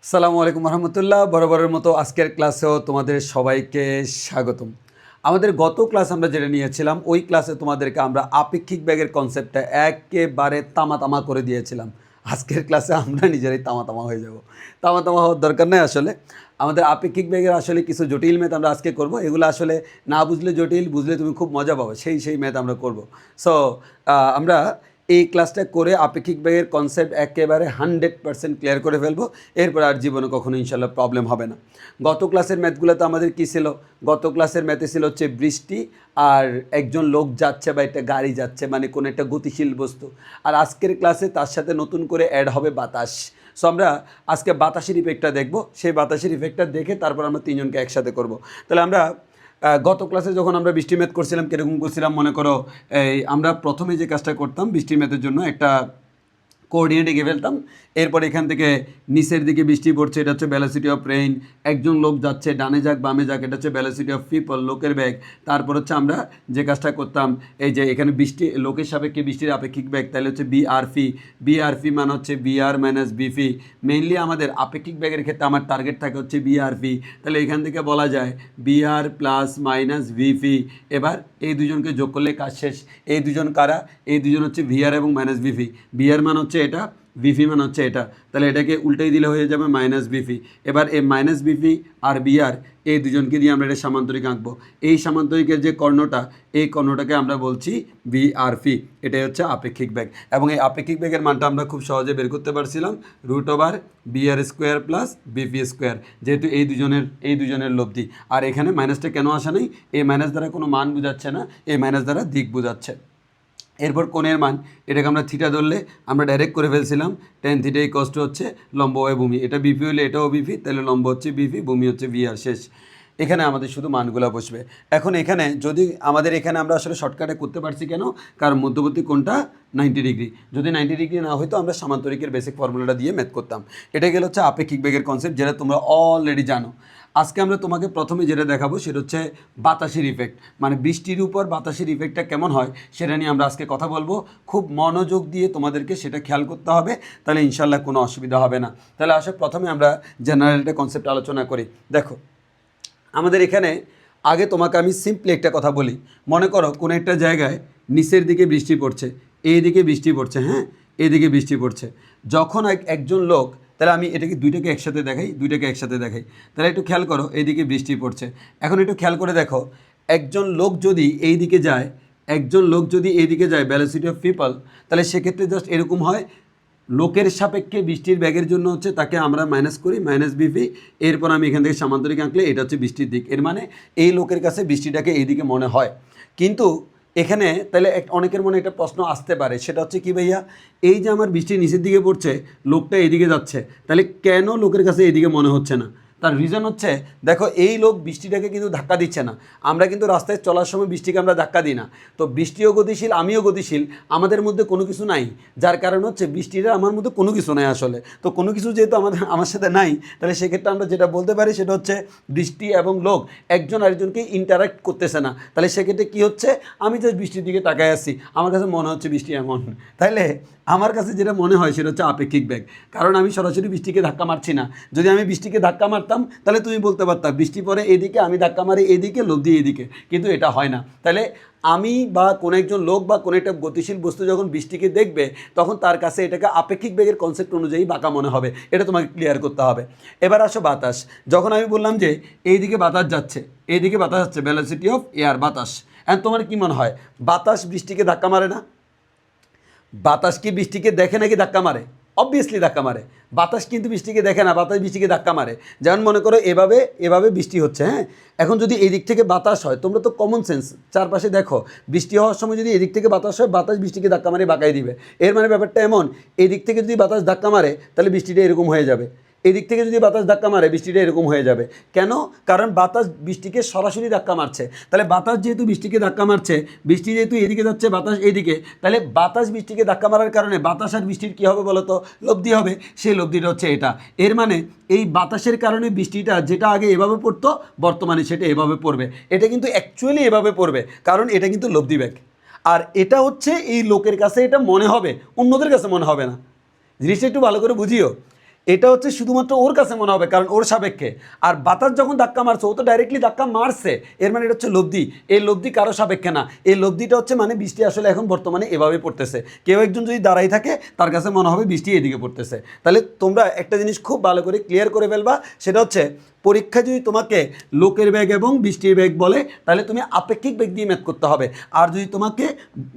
আসসালামু আলাইকুম রহমতুল্লাহ। বরাবরের মতো আজকের ক্লাসেও তোমাদের সবাইকে স্বাগতম। আমাদের গত ক্লাস আমরা যেটা নিয়েছিলাম ওই ক্লাসে তোমাদেরকে আমরা আপেক্ষিক বেগের কনসেপ্টটা একেবারে তামা করে দিয়েছিলাম। আজকের ক্লাসে আমরা নিজেরাই তামা হয়ে যাব। তামা হওয়ার দরকার নেই। আসলে আমাদের আপেক্ষিক বেগের আসলে কিছু জটিল ম্যাথ আমরা আজকে করব। এগুলো আসলে না বুঝলে জটিল, বুঝলে তুমি খুব মজা পাবে, সেই ম্যাথ আমরা করব। সো আমরা এই ক্লাসটা করে আপেক্ষিক বেগের কনসেপ্ট একেবারে 100% ক্লিয়ার করে ফেলবো। এরপর আর জীবনে কখনো ইনশাল্লাহ প্রবলেম হবে না। গত ক্লাসের ম্যাথগুলোতে আমাদের কী ছিল? গত ক্লাসের ম্যাথে ছিল হচ্ছে বৃষ্টি আর একজন লোক যাচ্ছে বা একটা গাড়ি যাচ্ছে, মানে কোনো একটা গতিশীল বস্তু। আর আজকের ক্লাসে তার সাথে নতুন করে অ্যাড হবে বাতাস। সো আমরা আজকে বাতাসের ইফেক্টটা দেখব। সেই বাতাসের ইফেক্টটা দেখে তারপর আমরা তিনজনকে একসাথে করব। তাহলে আমরা গত ক্লাসে যখন আমরা বৃষ্টি ম্যাথ করছিলাম কীরকম করছিলাম মনে করো, আমরা প্রথমে যে কাজটা করতাম বৃষ্টি ম্যাথের জন্য একটা কোঅর্ডিনেট এঁকে ফেলতাম। এরপর এখান থেকে নিচের দিকে বৃষ্টি পড়ছে, এটা হচ্ছে ভ্যালোসিটি অফ রেইন। একজন লোক যাচ্ছে ডানে যাক বামে যাক, এটা হচ্ছে ভ্যালোসিটি অফ পিপল, লোকের ব্যাগ। তারপর হচ্ছে আমরা যে কাজটা করতাম, এই যে এখানে বৃষ্টি লোকের সাপেক্ষে বৃষ্টির আপেক্ষিক ব্যাগ, তাহলে হচ্ছে বিআরপি মানে হচ্ছে বিআর মাইনাস বিফি। মেইনলি আমাদের আপেক্ষিক ব্যাগের ক্ষেত্রে আমার টার্গেট থাকে হচ্ছে বিআরপি। তাহলে এখান থেকে বলা যায় বিআর প্লাস মাইনাস বিফি। এবার এই দুজনকে যোগ করলে কাজ শেষ। এই দুজন কারা? এই দুজন হচ্ছে ভিআর এবং মাইনাস বিফি। বিআর মান হচ্ছে এটা, বিফি মান হচ্ছে এটা। তাহলে এটাকে উল্টাই দিলে হয়ে যাবে মাইনাস বিফি। এবার এই মাইনাস বিফি আর বিআর এই দুজনকে দিয়ে আমরা এটা সামান্তরিক আঁকবো। এই সামান্তরিকের যে কর্ণটা, এই কর্ণটাকে আমরা বলছি বিআরপি। এটাই হচ্ছে আপেক্ষিক বেগ। এবং এই আপেক্ষিক বেগের মানটা আমরা খুব সহজে বের করতে পারছিলাম, √/BR² প্লাস বিপি², যেহেতু এই দুজনের লব্ধি। আর এখানে মাইনাসটা কেন আসা নেই? এই মাইনাস দ্বারা কোনো মান বোঝাচ্ছে না, এই মাইনাস দ্বারা দিক বোঝাচ্ছে। এরপর কোণের মান, এটাকে আমরা থিটা ধরলে আমরা ডাইরেক্ট করে ফেলছিলাম tan θ হচ্ছে লম্ব বাই ভূমি। এটা বিপি হলে এটাও বিপি, তাহলে লম্ব হচ্ছে বিপি, ভূমি হচ্ছে বিআর। শেষ। এখানে আমাদের শুধু মানগুলো বসবে। এখন এখানে যদি আমরা আসলে শর্টকাটে করতে পারছি কেন? কারণ মধ্যবর্তী কোণটা 90 ডিগ্রি। যদি 90 ডিগ্রি না হইতো আমরা সামান্তরিকের বেসিক ফর্মুলাটা দিয়ে ম্যাথ করতাম। এটা গেল হচ্ছে আপেক্ষিক বেগের কনসেপ্ট, যেটা তোমরা অলরেডি জানো। আজকে আমরা তোমাকে প্রথমে যেটা দেখাবো সেটা হচ্ছে বাতাসের ইফেক্ট, মানে বৃষ্টির উপর বাতাসের ইফেক্টটা কেমন হয় সেটা নিয়ে আমরা আজকে কথা বলবো। খুব মনোযোগ দিয়ে তোমাদেরকে সেটা খেয়াল করতে হবে, তাহলে ইনশাল্লাহ কোনো অসুবিধা হবে না। তাহলে আসলে প্রথমে আমরা জেনারেল একটা কনসেপ্ট আলোচনা করি। দেখো, আমাদের এখানে আগে তোমাকে আমি সিম্পলি একটা কথা বলি। মনে করো কোনো একটা জায়গায় নিচের দিকে বৃষ্টি পড়ছে, এইদিকে বৃষ্টি পড়ছে, হ্যাঁ, এইদিকে বৃষ্টি পড়ছে। যখন একজন লোক, তাহলে আমি এটাকে দুইটাকে একসাথে দেখাই। তাহলে একটু খেয়াল করো, এইদিকে বৃষ্টি পড়ছে। এখন একটু খেয়াল করে দেখো, একজন লোক যদি এইদিকে যায়, ভ্যালোসিটি অফ পিপল, তাহলে সেক্ষেত্রে জাস্ট এরকম হয়, লোকের সাপেক্ষে বৃষ্টির ব্যাগের জন্য হচ্ছে তাকে আমরা মাইনাস করি, মাইনাস বিপি। এরপর আমি এখান থেকে সামান্তরিক আঁকলে এটা হচ্ছে বৃষ্টির দিক। এর মানে এই লোকের কাছে বৃষ্টিটাকে এইদিকে মনে হয়। কিন্তু এখানে তাহলে অনেকের মনে একটা প্রশ্ন আসতে পারে, সেটা হচ্ছে কি ভাইয়া, এই যে আমার বৃষ্টি নিচের দিকে পড়ছে, লোকটা এদিকে যাচ্ছে, তাহলে কেন লোকের কাছে এদিকে মনে হচ্ছে না? তার রিজন হচ্ছে, দেখো এই লোক বৃষ্টিটাকে কিন্তু ধাক্কা দিচ্ছে না। আমরা কিন্তু রাস্তায় চলার সময় বৃষ্টিকে আমরা ধাক্কা দিই না। তো বৃষ্টিও গতিশীল, আমিও গতিশীল, আমাদের মধ্যে কোনো কিছু নাই। যার কারণ হচ্ছে বৃষ্টিটা আমার মধ্যে কোনো কিছু নাই আসলে। তো কোনো কিছু যেহেতু আমার সাথে নাই, তাহলে সেক্ষেত্রে আমরা যেটা বলতে পারি সেটা হচ্ছে বৃষ্টি এবং লোক একজন আরেকজনকে ইন্টারাক্ট করতেছে না। তাহলে সেক্ষেত্রে কী হচ্ছে, আমি জাস্ট বৃষ্টির দিকে তাকায় আসছি, আমার কাছে মনে হচ্ছে বৃষ্টি এমন। তাইলে আমার কাছে যেটা মনে হয় সেটা হচ্ছে আপেক্ষিক বেগ, কারণ আমি সরাসরি বৃষ্টিকে ধাক্কা মারছি না। যদি আমি বৃষ্টিকে ধাক্কা মারতাম তাহলে তুমি বলতে পারতাম বৃষ্টি পড়ে এদিকে, আমি ধাক্কা মারি এদিকে, লোক দিয়ে এদিকে, কিন্তু এটা হয় না। তাহলে আমি বা কোনো একজন লোক বা কোনো একটা গতিশীল বস্তু যখন বৃষ্টিকে দেখবে, তখন তার কাছে এটাকে আপেক্ষিক বেগের কনসেপ্ট অনুযায়ী বাঁকা মনে হবে। এটা তোমাকে ক্লিয়ার করতে হবে। এবার আসো বাতাস। যখন আমি বললাম যে এইদিকে বাতাস যাচ্ছে, ভ্যালোসিটি অফ এয়ার, বাতাস। অ্যান্ড তোমার কী মনে হয়, বাতাস বৃষ্টিকে ধাক্কা মারে না? বাতাস কি বৃষ্টিকে দেখে নাকি ধাক্কা মারে? অবভিয়াসলি ধাক্কা মারে। বাতাস কিন্তু বৃষ্টিকে দেখে না, বাতাস বৃষ্টিকে ধাক্কা মারে। যেমন মনে করো এভাবে বৃষ্টি হচ্ছে, হ্যাঁ, এখন যদি এই দিক থেকে বাতাস হয়, তোমরা তো কমন সেন্স চারপাশে দেখো, বৃষ্টি হওয়ার সময় যদি এদিক থেকে বাতাস হয়, বাতাস বৃষ্টিকে ধাক্কা মারে বাঁকাই দিবে। এর মানে ব্যাপারটা এমন, এই দিক থেকে যদি বাতাস ধাক্কা মারে তাহলে বৃষ্টিটা এরকম হয়ে যাবে, এদিক থেকে যদি বাতাস ধাক্কা মারে বৃষ্টিটা এরকম হয়ে যাবে। কেন? কারণ বাতাস বৃষ্টিকে সরাসরি ধাক্কা মারছে। তাহলে বাতাস যেহেতু বৃষ্টিকে ধাক্কা মারছে, বৃষ্টি যেহেতু এদিকে যাচ্ছে, বাতাস এইদিকে, তাহলে বাতাস বৃষ্টিকে ধাক্কা মারার কারণে বাতাস আর বৃষ্টির কী হবে বলো তো? লব্ধি হবে। সেই লব্ধিটা হচ্ছে এটা। এর মানে এই বাতাসের কারণে বৃষ্টিটা যেটা আগে এভাবে পড়তো, বর্তমানে সেটা এভাবে পড়বে। এটা কিন্তু অ্যাকচুয়ালি এভাবে পড়বে, কারণ এটা কিন্তু লব্ধি বেগ। আর এটা হচ্ছে এই লোকের কাছে এটা মনে হবে, অন্যদের কাছে মনে হবে না। জিনিসটা একটু ভালো করে বুঝিও। এটা হচ্ছে শুধুমাত্র ওর কাছে মনে হবে, কারণ ওর সাপেক্ষে। আর বাতাস যখন ধাক্কা মারছে, ও তো ডাইরেক্টলি ধাক্কা মারছে, এর মানে এটা হচ্ছে লব্ধি। এই লব্ধি কারো সাপেক্ষে না, এই লব্ধিটা হচ্ছে মানে বৃষ্টি আসলে এখন বর্তমানে এভাবে পড়তেছে। কেউ একজন যদি দাঁড়াই থাকে, তার কাছে মনে হবে বৃষ্টি এদিকে পড়তেছে। তাহলে তোমরা একটা জিনিস খুব ভালো করে ক্লিয়ার করে ফেলবা, সেটা হচ্ছে পরীক্ষা যদি তোমাকে লোকের বেগ এবং বৃষ্টির বেগ বলে, তাহলে তুমি আপেক্ষিক বেগ দিয়ে ম্যাথ করতে হবে। আর যদি তোমাকে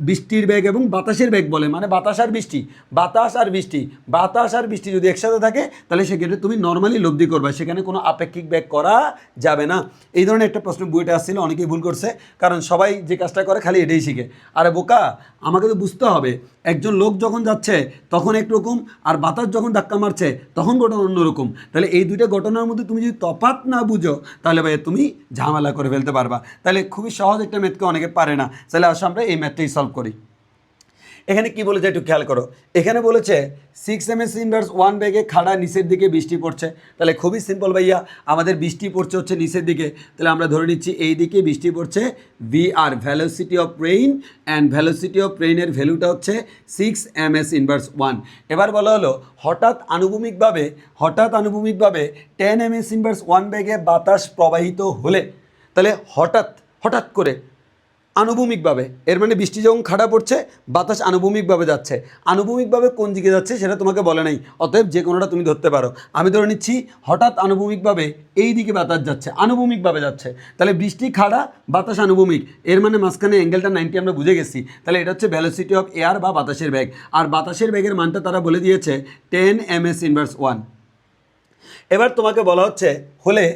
বৃষ্টির বেগ এবং বাতাসের বেগ বলে, মানে বাতাস আর বৃষ্টি, বাতাস আর বৃষ্টি, বাতাস আর বৃষ্টি যদি একসাথে থাকে, তাহলে সেক্ষেত্রে তুমি নর্মালি লব্ধি করবে, সেখানে কোনো আপেক্ষিক বেগ করা যাবে না। এই ধরনের একটা প্রশ্ন বইটা আসছিল, অনেকেই ভুল করছে, কারণ সবাই যে কাজটা করে খালি এটাই শিখে। আরে বোকা, আমাকে তো বুঝতে হবে, একজন লোক যখন যাচ্ছে তখন একরকম, আর বাতাস যখন ধাক্কা মারছে তখন ঘটনা অন্যরকম। তাহলে এই দুইটা ঘটনার মধ্যে তুমি যদি তফাৎ না বুঝো, তাহলে ভাই তুমি ঝামেলা করে ফেলতে পারবা। তাহলে খুবই সহজ একটা ম্যাথকে অনেকে পারে না। তাহলে আসো আমরা এই ম্যাথটাই সলভ করি। এখানে কি বলেছে একটু খেয়াল করো। এখানে বলেছে 6 ms × 1 বেগে খাড়া নিচের দিকে বৃষ্টি পড়ছে। তাহলে খুবই সিম্পল ভাইয়া, আমাদের বৃষ্টি পড়ছে হচ্ছে নিচের দিকে, তাহলে আমরা ধরে নিচ্ছি এই দিকে বৃষ্টি পড়ছে। VR velocity of rain, and velocity of রেইনের ভ্যালুটা হচ্ছে 6 ms/1। এবার বলা হলো হঠাৎ আনুভূমিকভাবে 10 ms/1 বেগে বাতাস প্রবাহিত হলে, তাহলে হঠাৎ করে আনুভূমিকভাবে, এর মানে বৃষ্টি যখন খাড়া পড়ছে, বাতাস আনুভূমিকভাবে যাচ্ছে। আনুভূমিকভাবে কোন দিকে যাচ্ছে সেটা তোমাকে বলে নাই, অতএব যে কোনোটা তুমি ধরতে পারো। আমি ধরে নিচ্ছি হঠাৎ আনুভূমিকভাবে এই দিকে বাতাস যাচ্ছে, আনুভূমিকভাবে যাচ্ছে। তাহলে বৃষ্টি খাড়া, বাতাস আনুভূমিক, এর মানে মাঝখানে অ্যাঙ্গেলটা 90 আমরা বুঝে গেছি। তাহলে এটা হচ্ছে ভ্যালোসিটি অফ এয়ার বা বাতাসের বেগ। আর বাতাসের বেগের মানটা তারা বলে দিয়েছে 10 ms/1। এবার তোমাকে বলা হচ্ছে হলে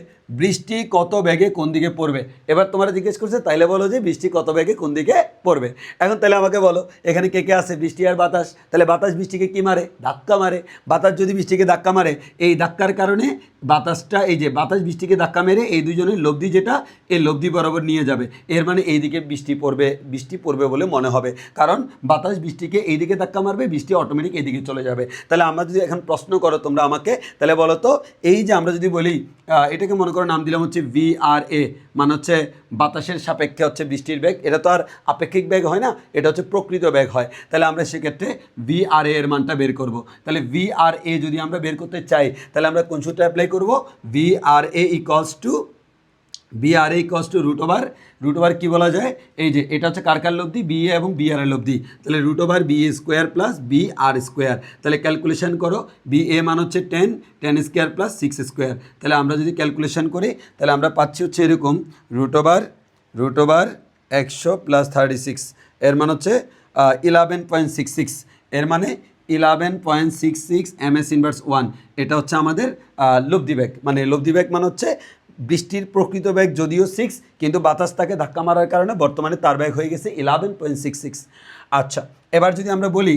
বৃষ্টি কত বেগে কোন দিকে পড়বে। এবার তোমরা জিজ্ঞেস করছে, তাইলে বলো যে বৃষ্টি কত বেগে কোন দিকে পড়বে। এখন তাহলে আমাকে বলো, এখানে কে কে আছে, বৃষ্টি আর বাতাস। তাহলে বাতাস বৃষ্টিকে কি মারে, ধাক্কা মারে। বাতাস যদি বৃষ্টিকে ধাক্কা মারে, এই ধাক্কার কারণে বাতাসটা, এই যে বাতাস বৃষ্টিকে ধাক্কা মেরে এই দুজনের লব্ধি যেটা, এই লব্ধি বরাবর নিয়ে যাবে। এর মানে এই দিকে বৃষ্টি পড়বে বলে মনে হবে, কারণ বাতাস বৃষ্টিকে এই দিকে ধাক্কা মারবে, বৃষ্টি অটোমেটিক এদিকে চলে যাবে। তাহলে আমরা যদি এখন প্রশ্ন করো তোমরা আমাকে, তাহলে বলো তো এই যে আমরা যদি বলি এটাকে মনে করো নাম দিলাম হচ্ছে VRA, মানে হচ্ছে বাতাসের সাপেক্ষে হচ্ছে বৃষ্টির বেগ। এটা তো আর আপেক্ষিক বেগ হয় না, এটা হচ্ছে প্রকৃত বেগ হয়। তাহলে আমরা সেক্ষেত্রে VRA এর মানটা বের করব। তাহলে VRA যদি আমরা বের করতে চাই, তাহলে আমরা কোন সূত্র অ্যাপ্লাই করব, VRA equals to root over কী বলা যায়, এই যে এটা হচ্ছে কার লব্ধি, BA এবং BR এর লব্ধি। তাহলে √BA² + BR²। তাহলে ক্যালকুলেশন করো, BA মান হচ্ছে 10² + 6²। তাহলে আমরা যদি ক্যালকুলেশন করি, তাহলে আমরা পাচ্ছি হচ্ছে এরকম √100 + 36, এর মান হচ্ছে 11.66, এর মানে 11.66 ms/1। এটা হচ্ছে আমাদের লব্ধি বেগ। মানে লব্ধি বেগ মানে হচ্ছে বৃষ্টির প্রকৃত বেগ যদিও 6, কিন্তু বাতাস তাকে ধাক্কা মারার কারণে বর্তমানে তার বেগ হয়ে গেছে 11.66। আচ্ছা, এবার যদি আমরা বলি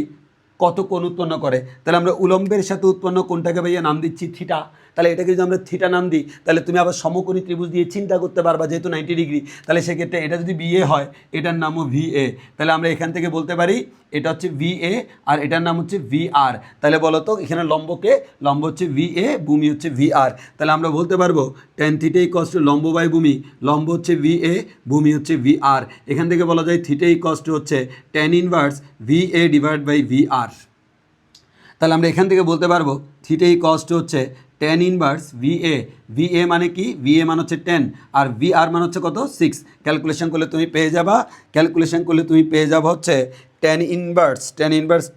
কত কোণ উৎপন্ন করে, তাহলে আমরা উলম্বের সাথে উৎপন্ন কোণটাকে ভাইয়া নাম দিচ্ছি থিটা। তাহলে এটাকে যদি আমরা থিটা নাম দিই, তাহলে তুমি আবার সমকোণী ত্রিভুজ দিয়ে চিন্তা করতে পারবা, যেহেতু 90 ডিগ্রি। তাহলে সেক্ষেত্রে এটা যদি BA হয়, এটার নামও VA। তাহলে আমরা এখান থেকে বলতে পারি এটা হচ্ছে VA আর এটার নাম হচ্ছে VR। তাহলে বলো তো এখানে লম্ব হচ্ছে VA, ভূমি হচ্ছে VR। তাহলে আমরা বলতে পারবো tan θ = লম্ব বাই ভূমি, লম্ব হচ্ছে VA, ভূমি হচ্ছে VR। এখান থেকে বলা যায় θ হচ্ছে tan ইনভার্স VA/VR। তাহলে আমরা এখান থেকে বলতে পারবো θ হচ্ছে tan ইনভার্স VA মানে কি, VA মানে হচ্ছে 10 আর VR মানে হচ্ছে কত, 6। ক্যালকুলেশন করলে তুমি পেয়ে যাবা হচ্ছে tan ইনভার্স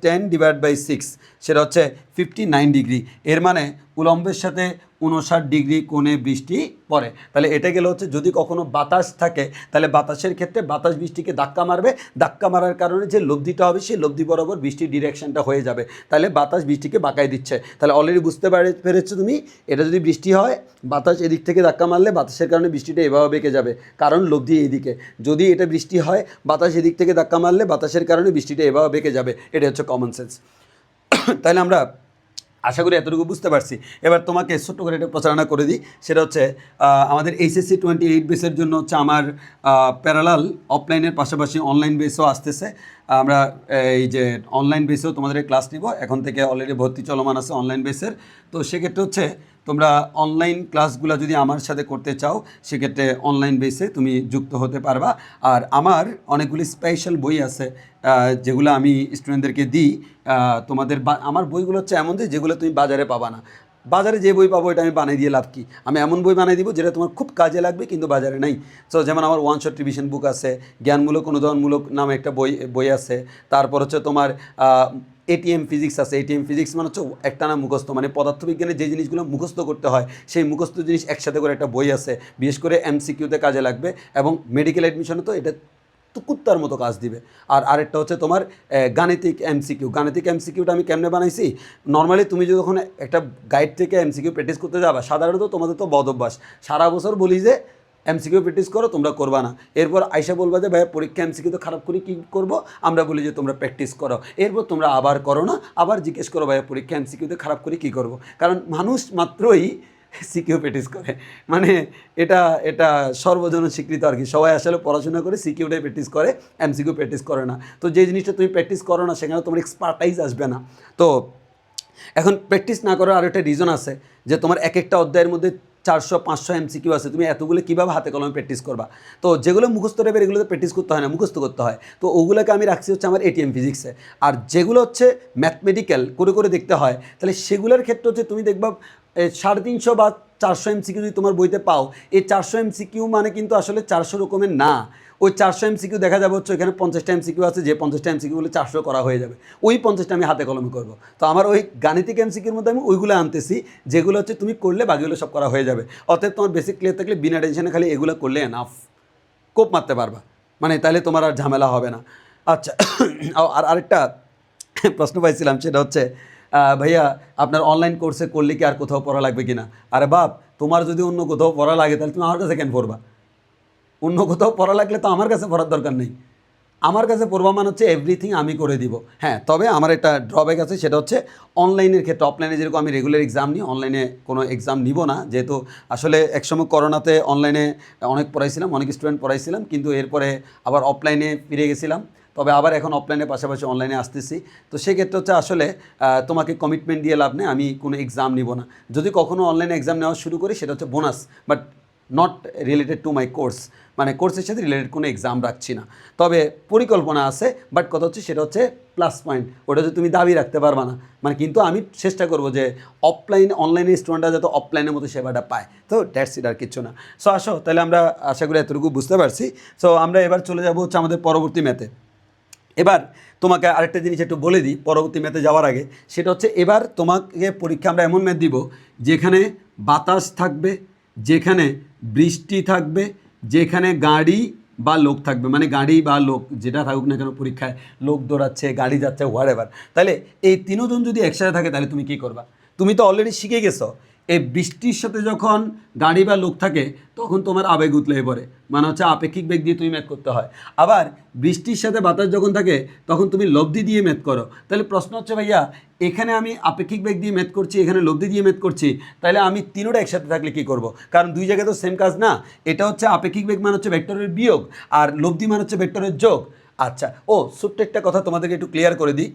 10/6, সেটা হচ্ছে 59 ডিগ্রি। এর মানে উলম্বের সাথে 59 ডিগ্রি কোণে বৃষ্টি পড়ে। তাহলে এটা গেলে হচ্ছে যদি কখনো বাতাস থাকে, তাহলে বাতাসের ক্ষেত্রে বাতাস বৃষ্টিকে ধাক্কা মারবে, ধাক্কা মারার কারণে যে লব্ধিটা হবে সেই লব্ধি বরাবর বৃষ্টির ডিরেকশনটা হয়ে যাবে। তাহলে বাতাস বৃষ্টিকে বাঁকায় দিচ্ছে। তাহলে অলরেডি বুঝতে পেরেছো তুমি, এটা যদি বৃষ্টি হয়, বাতাস এদিক থেকে ধাক্কা মারলে বাতাসের কারণে বৃষ্টিটা এভাবে বেঁকে যাবে, কারণ লব্ধি এইদিকে। যদি এটা বৃষ্টি হয়, বাতাস এদিক থেকে ধাক্কা মারলে বাতাসের কারণে বৃষ্টিটা এভাবে বেঁকে যাবে। এটা হচ্ছে কমন সেন্স। তাহলে আমরা আশা করি এতটুকু বুঝতে পারছি। এবার তোমাকে ছোট্ট করে এটা প্রচারণা করে দিই, সেটা হচ্ছে আমাদের HSC 28 বেসের জন্য হচ্ছে আমার প্যারালাল অফলাইনের পাশাপাশি অনলাইন বেসও আসতেছে। আমরা এই যে অনলাইন বেসেও তোমাদের ক্লাস নিব, এখন থেকে অলরেডি ভর্তি চলমান আছে অনলাইন বেসের। তো সেক্ষেত্রে হচ্ছে তোমরা অনলাইন ক্লাসগুলো যদি আমার সাথে করতে চাও, সেক্ষেত্রে অনলাইন বেসে তুমি যুক্ত হতে পারবা। আর আমার অনেকগুলি স্পেশাল বই আছে যেগুলো আমি স্টুডেন্টদেরকে দিই। তোমাদের আমার বইগুলো হচ্ছে এমন যেগুলো তুমি বাজারে পাবা না। বাজারে যে বই পাবো এটা আমি বানিয়ে দিয়ে লাভ কি? আমি এমন বই বানিয়ে দিব যেটা তোমার খুব কাজে লাগবে কিন্তু বাজারে নাই। সো যেমন আমার ওয়ান শট রিভিশন বুক আছে, জ্ঞানমূলক অনুধাবনমূলক নামে একটা বই আছে, তারপর হচ্ছে তোমার এটিএম ফিজিক্স আছে। এটিএম ফিজিক্স মানে হচ্ছে একটানা মুখস্থ, মানে পদার্থবিজ্ঞানের যে জিনিসগুলো মুখস্থ করতে হয় সেই মুখস্থ জিনিস একসাথে করে একটা বই আছে, বিশেষ করে এমসিকিউতে কাজে লাগবে এবং মেডিকেল অ্যাডমিশনে তো এটা তো কুত্তার মতো কাজ দিবে। আর আরেকটা হচ্ছে তোমার গাণিতিক এমসিকিউ। গাণিতিক এমসিকিউটা আমি কেমনে বানাইছি, নর্মালি তুমি যখন একটা গাইড থেকে এমসিকিউ প্র্যাকটিস করতে যাবা, সাধারণত তোমাদের তো বদ অভ্যাস, সারা বছর বলি যে এমসিকিউ প্র্যাকটিস করো, তোমরা করবা না। এরপর আইসা বলবা যে ভাইয়া পরীক্ষা এমসিকিউ তো খারাপ করে কী করবো, আমরা বলি যে তোমরা প্র্যাকটিস করো। এরপর তোমরা আবার করো না, আবার জিজ্ঞেস করো ভাইয়া পরীক্ষা এমসিকিউতে খারাপ করে কী করবো। কারণ মানুষ মাত্রই সিকিউ প্র্যাকটিস করে, মানে এটা এটা সর্বজন স্বীকৃত আর কি। সবাই আসলে পড়াশোনা করে সিকিউটাই প্র্যাকটিস করে, এমসিকিউ প্র্যাকটিস করে না। তো যে জিনিসটা তুমি প্র্যাকটিস করো না সেখানে তোমার এক্সপার্টাইজ আসবে না। তো এখন প্র্যাকটিস না করার আরও একটা রিজন আছে যে তোমার এক একটা অধ্যায়ের মধ্যে 400-500 এমসিকিউ আছে, তুমি এতগুলো কীভাবে হাতে কলমে প্র্যাকটিস করবা? তো যেগুলো মুখস্থ টাইপের এগুলোতে প্র্যাকটিস করতে হয় না, মুখস্থ করতে হয়। তো ওগুলোকে আমি রাখছি হচ্ছে আমার এটিএম ফিজিক্সে। আর যেগুলো হচ্ছে ম্যাথমেটিক্যাল করে করে দেখতে হয়, তাহলে সেগুলোর ক্ষেত্রে হচ্ছে তুমি দেখবা 350 বা 400 এমসিকিউ যদি তোমার বইতে পাও, এই 400 এমসিকিউ মানে কিন্তু আসলে 400 রকমের না। ওই 400 এমসিকিউ দেখা যাবে হচ্ছে এখানে 50টা এমসিকিউ আছে, যে 50টা এমসিকিউগুলো 400 করা হয়ে যাবে, ওই 50টা আমি হাতে কলমে করবো। তো আমার ওই গাণিতিক এমসিকিউর মধ্যে আমি ওইগুলো আনতেছি যেগুলো হচ্ছে তুমি করলে বাকিগুলো সব করা হয়ে যাবে। অতএব তোমার বেসিক ক্লিয়ার থাকলে বিনা টেনশনে খালি এগুলো করলে এনাফ, কোপ মারতে পারবা, মানে তাহলে তোমার আর ঝামেলা হবে না। আচ্ছা, আর আরেকটা প্রশ্ন পাইছিলাম, সেটা হচ্ছে ভাইয়া আপনার অনলাইন কোর্সে করলে কি আর কোথাও পড়া লাগবে কি না? আরে বাপ, তোমার যদি অন্য কোথাও পড়া লাগে তাহলে তুমি আমার কাছে কেন পড়বা? অন্য কোথাও পড়া লাগলে তো আমার কাছে পড়ার দরকার নেই। আমার কাছে পড়বা মানে হচ্ছে এভরিথিং আমি করে দিব। হ্যাঁ, তবে আমার একটা ড্রব্যাক আছে, সেটা হচ্ছে অনলাইনের ক্ষেত্রে। অফলাইনে যেরকম আমি রেগুলার এক্সাম নিই, অনলাইনে কোনো এক্সাম নিব না, যেহেতু আসলে একসময় করোনাতে অনলাইনে অনেক পড়াইছিলাম, অনেক স্টুডেন্ট পড়াইছিলাম, কিন্তু এরপরে আবার অফলাইনে ফিরে গেছিলাম। তবে আবার এখন অফলাইনের পাশাপাশি অনলাইনে আসতেছি। তো সেক্ষেত্রে হচ্ছে আসলে তোমাকে কমিটমেন্ট দিয়ে লাভ নেই, আমি কোনো এক্সাম নিব না। যদি কখনও অনলাইনে এক্সাম নেওয়া শুরু করি সেটা হচ্ছে bonus, but not related to my course, মানে কোর্সের সাথে রিলেটেড কোনো এক্সাম রাখছি না। তবে পরিকল্পনা আছে, বাট কথা হচ্ছে সেটা হচ্ছে প্লাস পয়েন্ট, ওটা যে তুমি দাবি রাখতে পারবা না, মানে কিন্তু আমি চেষ্টা করবো যে অনলাইনে স্টুডেন্টরা যাতে অফলাইনের মতো সেবাটা পায়। তো দ্যাটস ইট, আর কিছু না। সো আসো তাহলে আমরা আশা করি এতটুকু বুঝতে পারছি। সো আমরা এবার চলে যাবো হচ্ছে আমাদের পরবর্তী ম্যাথে। এবার তোমাকে আরেকটা জিনিস একটু বলে দিই পরবর্তী ম্যাথে যাওয়ার আগে, সেটা হচ্ছে এবার তোমাকে পরীক্ষা আমরা এমন ম্যাথ দিব যেখানে বাতাস থাকবে, যেখানে বৃষ্টি থাকবে, যেখানে গাড়ি বা লোক থাকবে, মানে গাড়ি বা লোক যেটা থাকুক না কেন পরীক্ষায়, লোক দৌড়াচ্ছে, গাড়ি যাচ্ছে, হোয়াট এভার। তাহলে এই তিনজন যদি একসাথে থাকে তাহলে তুমি কী করবা? তুমি তো অলরেডি শিখে গেছো এই বৃষ্টির সাথে যখন গাড়ি বা লোক থাকে তখন তোমার আবেগ উতলে পড়ে, মানে হচ্ছে আপেক্ষিক বেগ দিয়ে তুমি ম্যাথ করতে হয়। আবার বৃষ্টির সাথে বাতাস যখন থাকে তখন তুমি লব্ধি দিয়ে ম্যাথ করো। তাহলে প্রশ্ন হচ্ছে ভাইয়া, এখানে আমি আপেক্ষিক বেগ দিয়ে ম্যাথ করছি, এখানে লব্ধি দিয়ে ম্যাথ করছি, তাহলে আমি তিনোটা একসাথে থাকলে কী করব? কারণ দুই জায়গায় তো সেম কাজ না। এটা হচ্ছে আপেক্ষিক বেগ মানে হচ্ছে ভেক্টরের বিয়োগ, আর লব্ধি মানে হচ্ছে ভেক্টরের যোগ। আচ্ছা, ছোট্ট একটা কথা তোমাদেরকে একটু ক্লিয়ার করে দিই।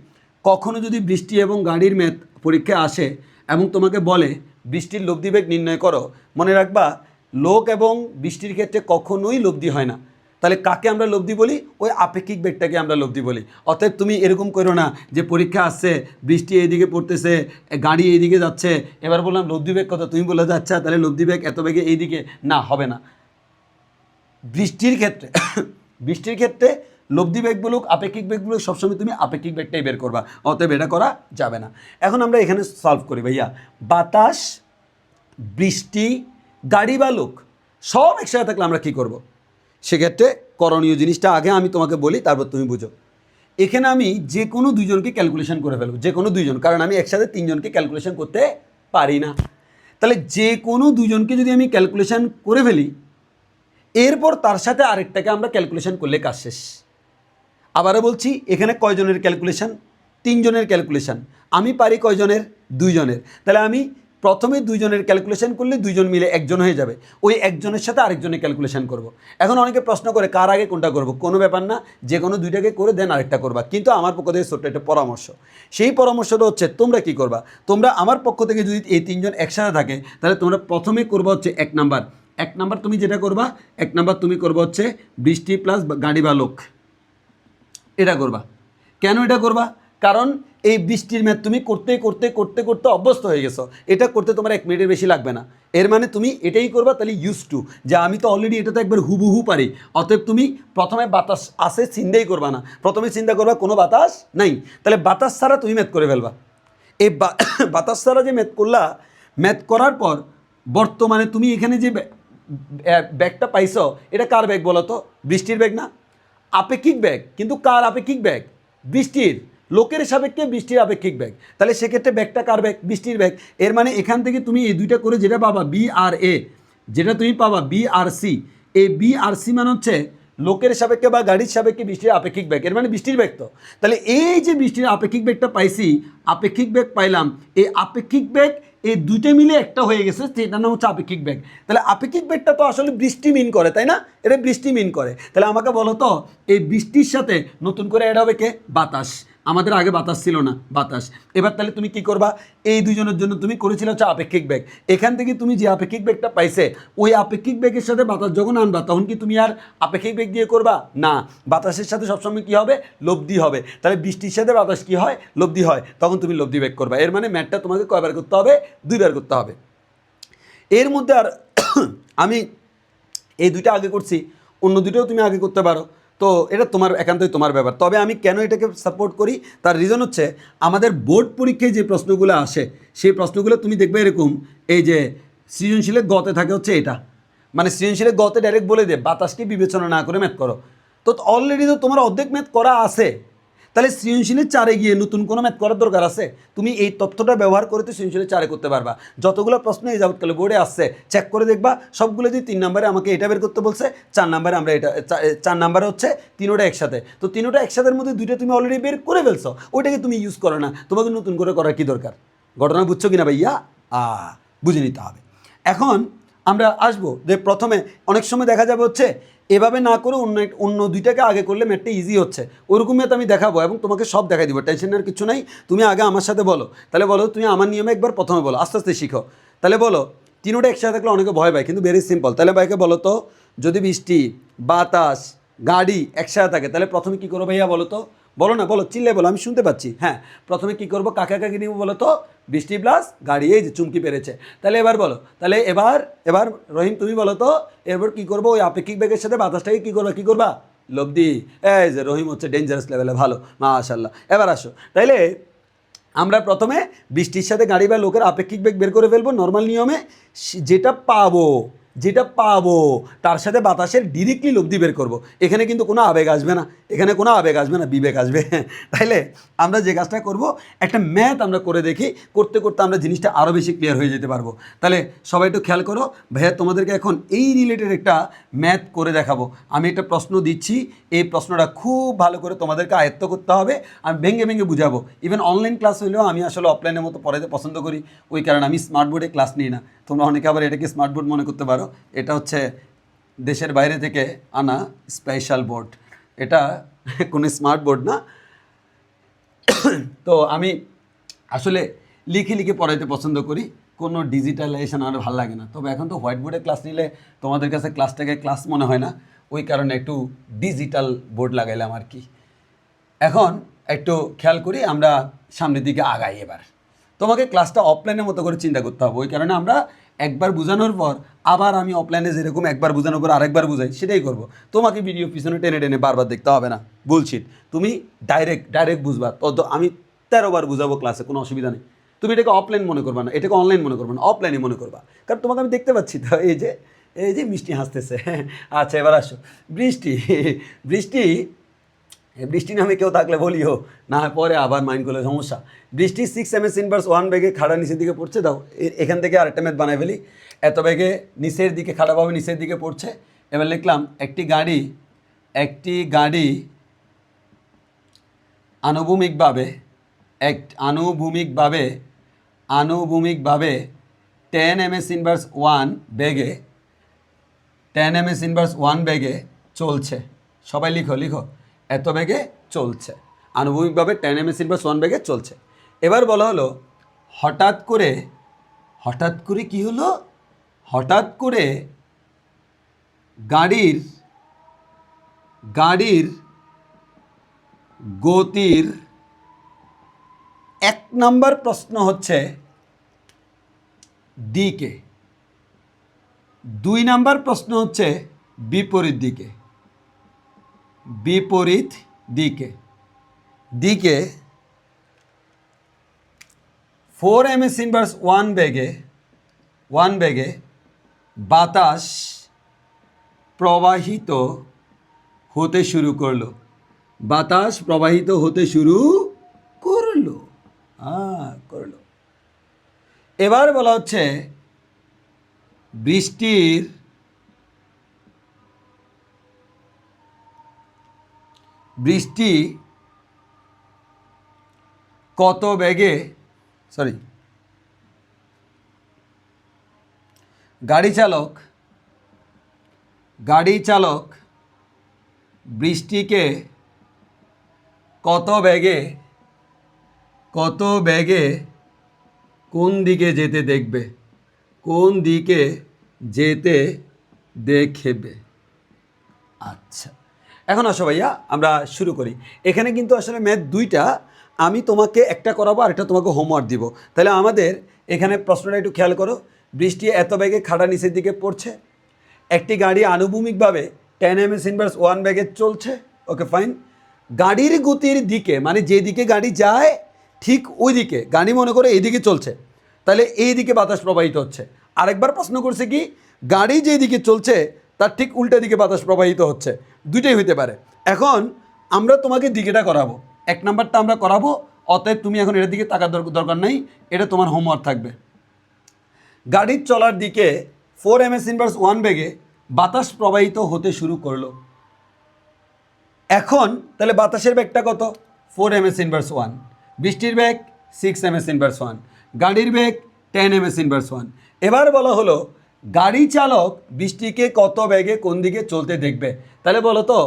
কখনো যদি বৃষ্টি এবং গাড়ির ম্যাথ পরীক্ষায় আসে এবং তোমাকে বলে বৃষ্টির লব্ধি বেগ নির্ণয় করো, মনে রাখবা লোক এবং বৃষ্টির ক্ষেত্রে কখনোই লব্ধি হয় না। তাহলে কাকে আমরা লব্ধি বলি? ওই আপেক্ষিক বেগটাকে আমরা লব্ধি বলি। অতএব তুমি এরকম করো না যে পরীক্ষা আসছে, বৃষ্টি এইদিকে পড়তেছে, গাড়ি এইদিকে যাচ্ছে, এবার বললাম লব্ধি বেগ কত, তুমি বলে আচ্ছা তাহলে লব্ধি বেগ এত বেগে এইদিকে, না হবে না। বৃষ্টির ক্ষেত্রে বৃষ্টির ক্ষেত্রে লব্ধি বেগ বলুক আপেক্ষিক বেগ বলুক, সবসময় তুমি আপেক্ষিক বেগটাই বের করবা, অতএব এটা করা যাবে না। এখন আমরা এখানে সলভ করি ভাইয়া, বাতাস, বৃষ্টি, গাড়ি বা লোক সব একসাথে থাকলে আমরা কী করব? সেক্ষেত্রে করণীয় জিনিসটা আগে আমি তোমাকে বলি, তারপর তুমি বুঝো। এখানে আমি যে কোনো দুইজনকে ক্যালকুলেশন করে ফেলবো, যে কোনো দুইজন, কারণ আমি একসাথে তিনজনকে ক্যালকুলেশন করতে পারি না। তাহলে যে কোনো দুজনকে যদি আমি ক্যালকুলেশন করে ফেলি, এরপর তার সাথে আরেকটাকে আমরা ক্যালকুলেশন করলে কাজ শেষ। আবারও বলছি, এখানে কয়জনের ক্যালকুলেশন? তিনজনের ক্যালকুলেশন। আমি পারি কয়জনের? দুইজনের। তাহলে আমি প্রথমে দুইজনের ক্যালকুলেশন করলে দুইজন মিলে একজন হয়ে যাবে, ওই একজনের সাথে আরেকজনের ক্যালকুলেশন করব। এখন অনেকে প্রশ্ন করে কার আগে কোনটা করব? কোনো ব্যাপার না, যে কোনো দুইটাকে করে দেন আরেকটা করবা। কিন্তু আমার পক্ষ থেকে ছোট্ট একটা পরামর্শ, সেই পরামর্শটা হচ্ছে তোমরা কি করবা? তোমরা আমার পক্ষ থেকে যদি এই তিনজন একসাথে থাকে তাহলে তোমরা প্রথমে করবা হচ্ছে এক নাম্বার তুমি যেটা করবা, এক নাম্বার তুমি করবা হচ্ছে বৃষ্টি প্লাস গাড়ি বা লোক, এটা করবা। কেন এটা করবা? কারণ এই বৃষ্টির ম্যাথ তুমি করতে করতে করতে করতে অভ্যস্ত হয়ে গেছো, এটা করতে তোমার 1 মিনিটের বেশি লাগবে না। এর মানে তুমি এটাই করবা, তাহলে ইউজ টু, যে আমি তো অলরেডি এটা তো একবার হুবহু পারি, অতএব তুমি প্রথমে বাতাস আসে চিন্তাই করবা না, প্রথমে চিন্তা করবা কোনো বাতাস নাই, তাহলে বাতাস ছাড়া তুমি ম্যাথ করে ফেলবা। এই বাতাস ছাড়া যে ম্যাথ করলা, ম্যাথ করার পর বর্তমানে তুমি এখানে যে ব্যাগটা পাইছো, এটা কার ব্যাগ বলো তো? বৃষ্টির ব্যাগ না? আপেক্ষিক ব্যাগ, কিন্তু কার আপেক্ষিক ব্যাগ? বৃষ্টির। লোকের সাপেক্ষে বৃষ্টির আপেক্ষিক ব্যাগ, তাহলে সেক্ষেত্রে ব্যাগটা কার ব্যাগ? বৃষ্টির ব্যাগ। এর মানে এখান থেকে তুমি এই দুইটা করে যেটা পাবা বি আর এ, যেটা তুমি পাবা বি আর সি, এই বি আর সি মানে হচ্ছে লোকের সাপেক্ষে বা গাড়ির সাপেক্ষে বৃষ্টির আপেক্ষিক ব্যাগ, এর মানে বৃষ্টির ব্যাগ। তো তাহলে এই যে বৃষ্টির আপেক্ষিক ব্যাগটা পাইছি, আপেক্ষিক ব্যাগ পাইলাম, এই আপেক্ষিক ব্যাগ এই দুইটা মিলে একটা হয়ে গেছে, সেটার নাম হচ্ছে আপেক্ষিক ব্যাগ। তাহলে আপেক্ষিক ব্যাগটা তো আসলে বৃষ্টি মিন করে, তাই না? এটা বৃষ্টি মিন করে। তাহলে আমাকে বলো তো, এই বৃষ্টির সাথে নতুন করে অ্যাড হবে কে? বাতাস। আমাদের আগে বাতাস ছিল না, বাতাস। এবার তাহলে তুমি কি করবা? এই দুজনের জন্য তুমি করেছিলে হচ্ছে আপেক্ষিক ব্যাগ। এখান থেকে তুমি যে আপেক্ষিক ব্যাগটা পাইছে, ওই আপেক্ষিক ব্যাগের সাথে বাতাস যখন আনবা, তখন কি তুমি আর আপেক্ষিক ব্যাগ দিয়ে করবা না? বাতাসের সাথে সবসময় কি হবে? লব্ধি হবে। তাহলে বৃষ্টির সাথে বাতাস কি হয়? লব্ধি হয়, তখন তুমি লব্ধি ব্যাগ করবা। এর মানে ম্যাথটা তোমাকে কয়বার করতে হবে? 2বার করতে হবে। এর মধ্যে আর আমি এই দুইটা আগে করছি, অন্য দুটোও তুমি আগে করতে পারো, তো এটা তোমার একান্তই তোমার ব্যাপার। তবে আমি কেন এটাকে সাপোর্ট করি, তার রিজন হচ্ছে আমাদের বোর্ড পরীক্ষায় যে প্রশ্নগুলো আসে, সেই প্রশ্নগুলো তুমি দেখবে এরকম, এই যে সৃজনশীলের গতে থাকে হচ্ছে এটা, মানে সৃজনশীলের গতে ডাইরেক্ট বলে দে বাতাসকে বিবেচনা না করে ম্যাথ করো। তো অলরেডি তো তোমার অর্ধেক ম্যাথ করা আছে, তাহলে সৃজনশীলের 4-এ গিয়ে নতুন কোনো ম্যাথ করার দরকার আছে? তুমি এই তথ্যটা ব্যবহার করে তো সৃজনশীলের 4-এ করতে পারবা। যতগুলো প্রশ্ন এই যাবৎকালে বোর্ডে আসছে চেক করে দেখবা, সবগুলো যদি 3 নম্বরে আমাকে এটা বের করতে বলছে, 4 নম্বরে আমরা এটা, 4 নম্বরে হচ্ছে তিনোটা একসাথে, তো তিনোটা একসাথের মধ্যে দুইটা তুমি অলরেডি বের করে ফেলছো, ওইটাকে তুমি ইউজ করো না, তোমাকে নতুন করে করার কি দরকার? ঘটনা বুঝছো কিনা ভাইয়া? বুঝে নিতে হবে। এখন আমরা আসবো যে প্রথমে অনেক সময় দেখা যাবে হচ্ছে এভাবে না করে অন্য দুইটাকে আগে করলে ম্যাথটা ইজি হচ্ছে, ওরকম ম্যাথ আমি দেখাবো এবং তোমাকে সব দেখাই দিব, টেনশন নেওয়ার কিছু নাই। তুমি আগে আমার সাথে বলো, তাহলে বলো তুমি আমার নিয়মে একবার প্রথমে বলো, আস্তে আস্তে শিখো। তাহলে বলো, তিনোটা একসাথে থাকলে অনেকে ভয় পায়, কিন্তু ভেরি সিম্পল। তাহলে ভাইকে বলো তো, যদি বৃষ্টি, বাতাস, গাড়ি একসাথে থাকে, তাহলে প্রথমে কী করো ভাইয়া বলো তো? বলো না, বলো, চিল্লে বলো, আমি শুনতে পাচ্ছি। হ্যাঁ, প্রথমে কী করবো? কাকে কাকে নিব বলো তো? বৃষ্টি প্লাস গাড়ি, এই যে চুমকি পেরেছে। তাহলে এবার বলো, তাহলে এবার এবার রহিম তুমি বলো তো, এরপর কী করবো? ওই আপেক্ষিক বেগের সাথে বাতাসটাকে কী করবা? লব্ধি। এই যে রহিম হচ্ছে ডেঞ্জারাস লেভেলে ভালো, মাশাআল্লাহ। এবার আসো, তাইলে আমরা প্রথমে বৃষ্টির সাথে গাড়ি বা লোকের আপেক্ষিক বেগ বের করে ফেলবো নর্মাল নিয়মে, যেটা পাবো তার সাথে বাতাসের ডিরেক্টলি লব্ধি বের করব। এখানে কিন্তু কোনো আবেগ আসবে না, এখানে কোনো আবেগ আসবে না, বিবেক আসবে। তাইলে আমরা যে কাজটা করব, একটা ম্যাথ আমরা করে দেখি, করতে করতে আমরা জিনিসটা আরও বেশি ক্লিয়ার হয়ে যেতে পারবো। তাহলে সবাই একটু খেয়াল করো, ভাইয়া তোমাদেরকে এখন এই রিলেটেড একটা ম্যাথ করে দেখাবো। আমি একটা প্রশ্ন দিচ্ছি, এই প্রশ্নটা খুব ভালো করে তোমাদেরকে আয়ত্ত করতে হবে, আমি ভেঙে ভেঙে বুঝাবো। ইভেন অনলাইন ক্লাস হলেও আমি আসলে অফলাইনের মতো পড়াতে পছন্দ করি, ওই কারণে আমি স্মার্ট বোর্ডে ক্লাস নিই না। তোমরা অনেকে আবার এটাকে স্মার্ট বোর্ড মনে করতে পারো, এটা হচ্ছে দেশের বাইরে থেকে আনা স্পেশাল বোর্ড, এটা কোনো স্মার্ট বোর্ড না। তো আমি আসলে লিখে লিখে পড়াইতে পছন্দ করি, কোনো ডিজিটালাইজেশন আমার ভালো লাগে না। তবে এখন তো হোয়াইট বোর্ডে ক্লাস নিলে তোমাদের কাছে ক্লাসটাকে ক্লাস মনে হয় না, ওই কারণে একটু ডিজিটাল বোর্ড লাগাইলাম আর কি। এখন একটু খেয়াল করি, আমরা সামনের দিকে আগাই। এবার তোমাকে ক্লাসটা অফলাইনের মতো করে চিন্তা করতে হবে, ওই কারণে আমরা একবার বোঝানোর পর আবার আমি অফলাইনে যেরকম একবার বোঝানোর পর আরেকবার বোঝাই সেটাই করব। তোমাকে ভিডিও পিছনে টেনে টেনে বারবার দেখতে হবে না, বলছি তুমি ডাইরেক্ট বুঝবা। তো আমি 13বার বুঝাবো ক্লাসে, কোনো অসুবিধা নেই। তুমি এটাকে অফলাইন মনে করবা না, এটাকে অনলাইন মনে করবা না, অফলাইনে মনে করবা, কারণ তোমাকে আমি দেখতে পাচ্ছি তো। এই যে মিষ্টি হাসতেছে। আচ্ছা, এবার আসো। বৃষ্টি বৃষ্টি বৃষ্টি নামে কেউ থাকলে বলিও, না পরে আবার মাইন্ড করলে সমস্যা। বৃষ্টি 6 ms × 1 বেগে খাড়া নিচের দিকে পড়ছে। দাও এখান থেকে আরেকটা ম্যাথ বানাই ফেলি। এত বেগে নিচের দিকে খাড়াভাবে নিচের দিকে পড়ছে। এবার লিখলাম একটি গাড়ি আনুভূমিকভাবে আনুভূমিকভাবে 10 ms × 1 বেগে 10 ms × 1 বেগে চলছে। সবাই লিখো, এত বেগে চলছে, আনুভূমিকভাবে 10 ms × 1 বেগে চলছে। এবার বলা হলো হঠাৎ করে কি হলো? হঠাৎ করে গাড়ির গতির এক নাম্বার প্রশ্ন হচ্ছে দিকে, 2 নাম্বার প্রশ্ন হচ্ছে বিপরীত দিকে। বিপরীত দিকে দিকে 4 ms ইনভার্স 1 বেগে বাতাস প্রবাহিত হতে শুরু করলো। বাতাস প্রবাহিত হতে শুরু করলো। করলো। এবার বলা হচ্ছে বৃষ্টি কত বেগে গাড়ি চালক বৃষ্টিকে কত বেগে কোন দিকে যেতে দেখবে? আচ্ছা, এখন আসো ভাইয়া আমরা শুরু করি। এখানে কিন্তু আসলে ম্যাথ 2টা, আমি তোমাকে একটা করাবো আর একটা তোমাকে হোমওয়ার্ক দিব। তাহলে আমাদের এখানে প্রশ্নটা একটু খেয়াল করো। বৃষ্টি এত বেগে খাড়া নিচের দিকে পড়ছে, একটি গাড়ি আনুভূমিকভাবে 10 ms ইনভার্স 1 বেগে চলছে। Okay fine. গাড়ির গতির দিকে মানে যেদিকে গাড়ি যায় ঠিক ওই দিকে, গাড়ি মনে করে এইদিকে চলছে, তাহলে এই দিকে বাতাস প্রবাহিত হচ্ছে। আরেকবার প্রশ্ন করছে কি, গাড়ি যেদিকে চলছে তার ঠিক উল্টা দিকে বাতাস প্রবাহিত হচ্ছে। দুইটাই হইতে পারে। এখন আমরা তোমাকে দিকেটা করাবো, 1 নাম্বারটা আমরা করাবো। অতএব তুমি এখন এটার দিকে তাকার দরকার নাই, এটা তোমার হোমওয়ার্ক থাকবে। গাড়ির চলার দিকে 4 ms ইনভার্স 1 বেগে বাতাস প্রবাহিত হতে শুরু করলো। এখন তাহলে বাতাসের বেগটা কত? 4 ms ইনভার্স 1। বৃষ্টির বেগ 6 ms ইনভার্স 1। গাড়ির বেগ 10 ms ইনভার্স 1। এবার বলা হলো গাড়ি চালক বৃষ্টিকে কত বেগে কোন দিকে চলতে দেখবে। তাহলে বলো তো,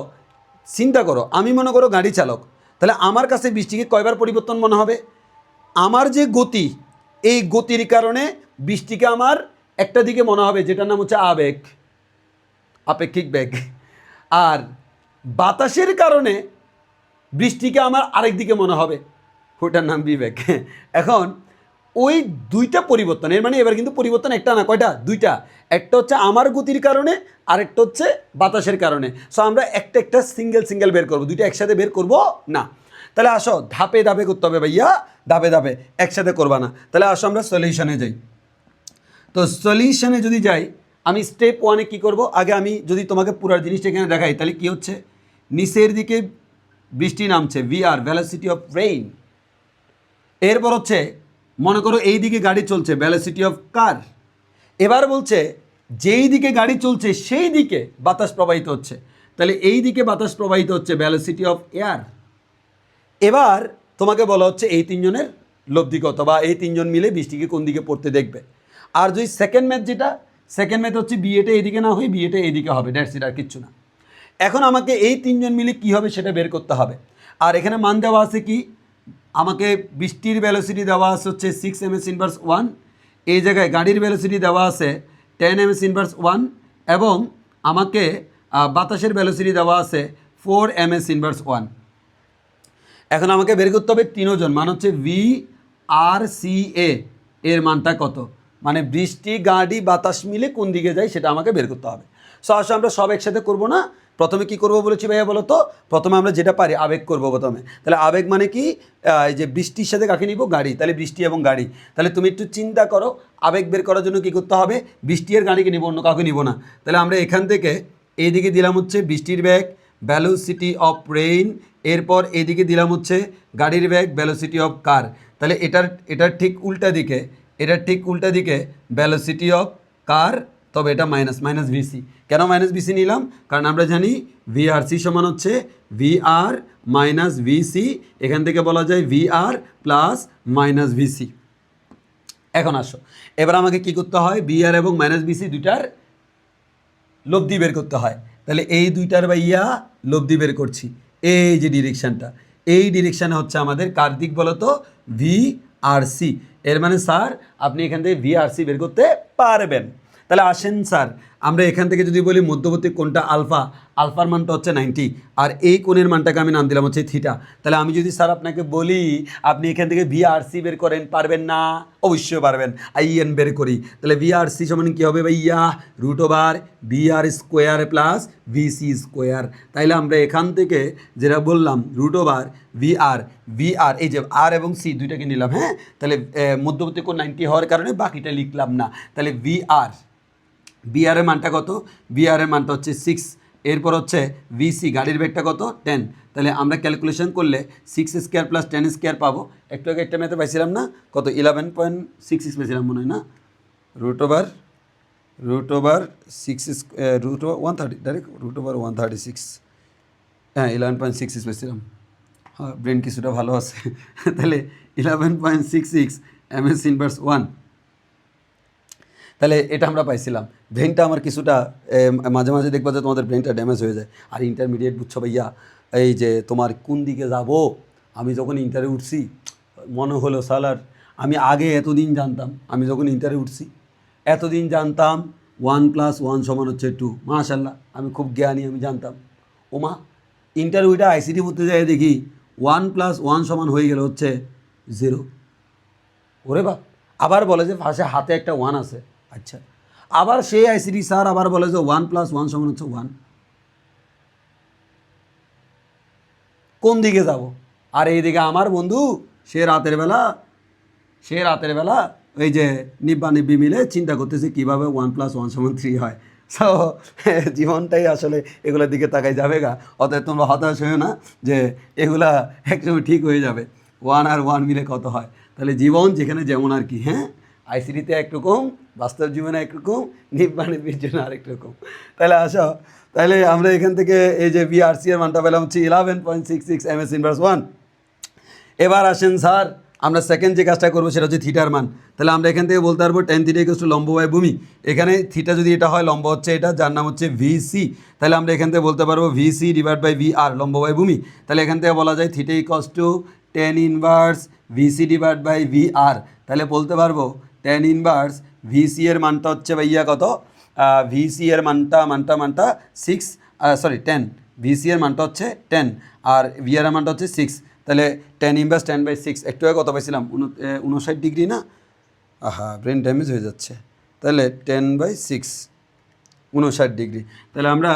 চিন্তা করো, আমি মনে করো গাড়ি চালক, তাহলে আমার কাছে বৃষ্টিকে কয়বার পরিবর্তন মনে হবে? আমার যে গতি, এই গতির কারণে বৃষ্টিকে আমার একটা দিকে মনে হবে, যেটার নাম হচ্ছে আবেগ, আপেক্ষিক বেগ। আর বাতাসের কারণে বৃষ্টিকে আমার আরেক দিকে মনে হবে, ওটার নাম বিবেক। এখন ওই 2টা পরিবর্তন, এর মানে এবার কিন্তু পরিবর্তন একটা না, কয়টা? 2টা। একটা হচ্ছে আমার গতির কারণে, আরেকটা হচ্ছে বাতাসের কারণে। সো আমরা একটা সিঙ্গেল বের করবো, 2টা একসাথে বের করব না। তাহলে আসো ধাপে ধাপে করতে হবে ভাইয়া, ধাপে একসাথে করবা না। তাহলে আসো আমরা সলিউশনে যাই। তো সলিউশনে যদি যাই, আমি স্টেপ 1-এ কী করবো, আগে আমি যদি তোমাকে পুরো জিনিসটা এখানে দেখাই, তাহলে কী হচ্ছে, নিচের দিকে বৃষ্টি নামছে, VR ভেলোসিটি অফ রেইন। এরপর হচ্ছে মনে করো এই দিকে গাড়ি চলছে, ভেলোসিটি অফ কার। এবার বলছে যেই দিকে গাড়ি চলছে সেই দিকে বাতাস প্রবাহিত হচ্ছে, তাহলে এই দিকে বাতাস প্রবাহিত হচ্ছে, ভেলোসিটি অফ এয়ার। এবার তোমাকে বলা হচ্ছে এই 3 জনের লব্ধি কত, বা এই 3 জন মিলে বৃষ্টিকে কোন দিকে পড়তে দেখবে। আর যদি সেকেন্ড ম্যাথ হচ্ছে বিএটা এইদিকে না হয়ে বিএটা এইদিকে হবে, দ্যাটস ইট, আর কিচ্ছু না। এখন আমাকে এই 3 জন মিলে কী হবে সেটা বের করতে হবে। আর এখানে মান দেওয়া আছে কি, আমাকে বৃষ্টির ভেলোসিটি দেওয়া আছে হচ্ছে 6 ms ইনভার্স 1, এই জায়গায় গাড়ির ভেলোসিটি দেওয়া আছে 10 ms ইনভার্স 1, এবং আমাকে বাতাসের ভেলোসিটি দেওয়া আছে 4 ms ইনভার্স 1। এখন আমাকে বের করতে হবে 3 জন, মান হচ্ছে VRCA এর মানটা কত, মানে বৃষ্টি গাড়ি বাতাস মিলে কোন দিকে যায় সেটা আমাকে বের করতে হবে। সো আসলে আমরা সব একসাথে করবো না, প্রথমে কি করব বলেছি ভাইয়া বলো তো, প্রথমে আমরা যেটা পারি আবেগ করব প্রথমে। তাহলে আবেগ মানে কি, এই যে বৃষ্টির সাথে কাকে নিব, গাড়ি, তাহলে বৃষ্টি এবং গাড়ি। তাহলে তুমি একটু চিন্তা করো, আবেগ বের করার জন্য কি করতে হবে, বৃষ্টি আর গাড়িকে নিব, অন্য কাউকে নিব না। তাহলে আমরা এখান থেকে এইদিকে দিলাম হচ্ছে বৃষ্টির বেগ, ভেলোসিটি অফ রেইন, এরপর এইদিকে দিলাম হচ্ছে গাড়ির বেগ, ভেলোসিটি অফ কার। তাহলে এটার ঠিক উল্টা দিকে ভেলোসিটি অফ কার, তবে এটা মাইনাস ভিসি। কেন মাইনাস ভিসি নিলাম, কারণ আমরা জানি ভিআরসি সমান হচ্ছে VR মাইনাস ভিসি, এখান থেকে বলা যায় VR প্লাস মাইনাস ভিসি। এখন আসো, এবার আমাকে কি করতে হয়, VR এবং মাইনাস ভিসি দুইটার লব্ধি বের করতে হয়। তাহলে এই দুইটার ভাইয়া লব্ধি বের করছি, এই যে ডিরেকশানটা, এই ডিরেকশানে হচ্ছে আমাদের কার দিক বলো তো, VRC। এর মানে স্যার আপনি এখান থেকে VRC বের করতে পারবেন। তাহলে আসেন স্যার, আমরা এখান থেকে যদি বলি মধ্যবর্তী কোনটা আলফা, আলফার মানটা হচ্ছে 90, আর এই কোণের মানটাকে আমি নাম দিলাম হচ্ছে থিটা। তাহলে আমি যদি স্যার আপনাকে বলি আপনি এখান থেকে VRC বের করেন, পারবেন না? অবশ্যই পারবেন। IN বের করি, তাহলে VRC সমান কী হবে ভাইয়া? √VR square plus VC square. তাইলে আমরা এখান থেকে যেটা বললাম VR এই যে আর এবং সি দুইটাকে নিলাম, হ্যাঁ। তাহলে মধ্যবর্তী কোণ 90 হওয়ার কারণে বাকিটা লিখলাম না। তাহলে VR এর মানটা কত? VR এর মানটা হচ্ছে 6। এরপর হচ্ছে VC গাড়ির বেগটা কত? 10। তাহলে আমরা ক্যালকুলেশন করলে 6 স্কোয়ার প্লাস 10 স্কোয়ার পাবো। একটু আগে একটা ম্যাথে পাইছিলাম না, কত? 11.66 পেয়েছিলাম মনে হয় না? √/130 ডাইরেক্ট √136, হ্যাঁ 11.66 পেয়েছিলাম। হ্যাঁ, ব্রেন কিছুটা ভালো আছে। তাহলে 11.66 MS ইনভার্স 1। তাহলে এটা আমরা পাইছিলাম। ব্রেনটা আমার কিছুটা মাঝে মাঝে দেখবা যে তোমাদের ব্রেনটা ড্যামেজ হয়ে যায়। আর ইন্টারমিডিয়েট বুঝছো ভাইয়া, এই যে তোমার কোন দিকে যাব, আমি যখন ইন্টারে উঠছি মনে হলো সালার আমি আগে এতদিন জানতাম, আমি যখন ইন্টারে উঠছি এতদিন জানতাম 1 + 1 = 2। মাশাল্লাহ, আমি খুব জ্ঞানী, আমি জানতাম। ওমা, ইন্টারে উইটা ICT পড়তে যায় দেখি 1 + 1 হয়ে গেল হচ্ছে 0। ওরে বা, আবার বলে যে পাশে হাতে একটা 1 আছে। আচ্ছা, আবার সেই ICT স্যার আবার বলে যে 1 + 1 = 1। কোন দিকে যাব? আর এইদিকে আমার বন্ধু সে রাতের বেলা ওই যে নিব্বি মিলে চিন্তা করতেছে কীভাবে 1 + 1 = 3 হয়। সো জীবনটাই আসলে এগুলোর দিকে তাকাই যাবে গা। অতএব তোমরা হতাশ হয়েও না যে এগুলা একসময় ঠিক হয়ে যাবে। 1 আর 1 মিলে কত হয়? তাহলে জীবন যেখানে যেমন আর কি, হ্যাঁ। ICTতে একরকম, বাস্তব জীবনে একরকম, নিব্বির জন্য আরেক রকম। তাহলে আসো, তাহলে আমরা এখান থেকে এই যে VRC এর মানটা পেলাম হচ্ছে 11.66 MS ইনভার্স 1। এবার আসেন স্যার, আমরা সেকেন্ড যে কাজটা করবো সেটা হচ্ছে থিটার মান। তাহলে আমরা এখান থেকে বলতে পারবো tan θ = লম্ব বাই ভূমি। এখানে থিটা যদি এটা হয়, লম্ব হচ্ছে এটা, যার নাম হচ্ছে VC। তাহলে আমরা এখান থেকে বলতে পারবো VC / VR, লম্ব বাই ভূমি। তাহলে এখান থেকে বলা যায় θ = tan ইনভার্স VC / VR। তাহলে বলতে পারবো tan ইনভার্স VC এর মানটা হচ্ছে ভাইয়া কত? VC এর মানটা 6, সরি 10। VC এর মানটা হচ্ছে 10 আর VR এর মানটা হচ্ছে 6। তাহলে tan ইনভার্স 10/6, একটু আগে কত পাইছিলাম? 59 ডিগ্রি না? আহা, ব্রেন ড্যামেজ হয়ে যাচ্ছে। তাহলে 10/6 59 ডিগ্রি। তাহলে আমরা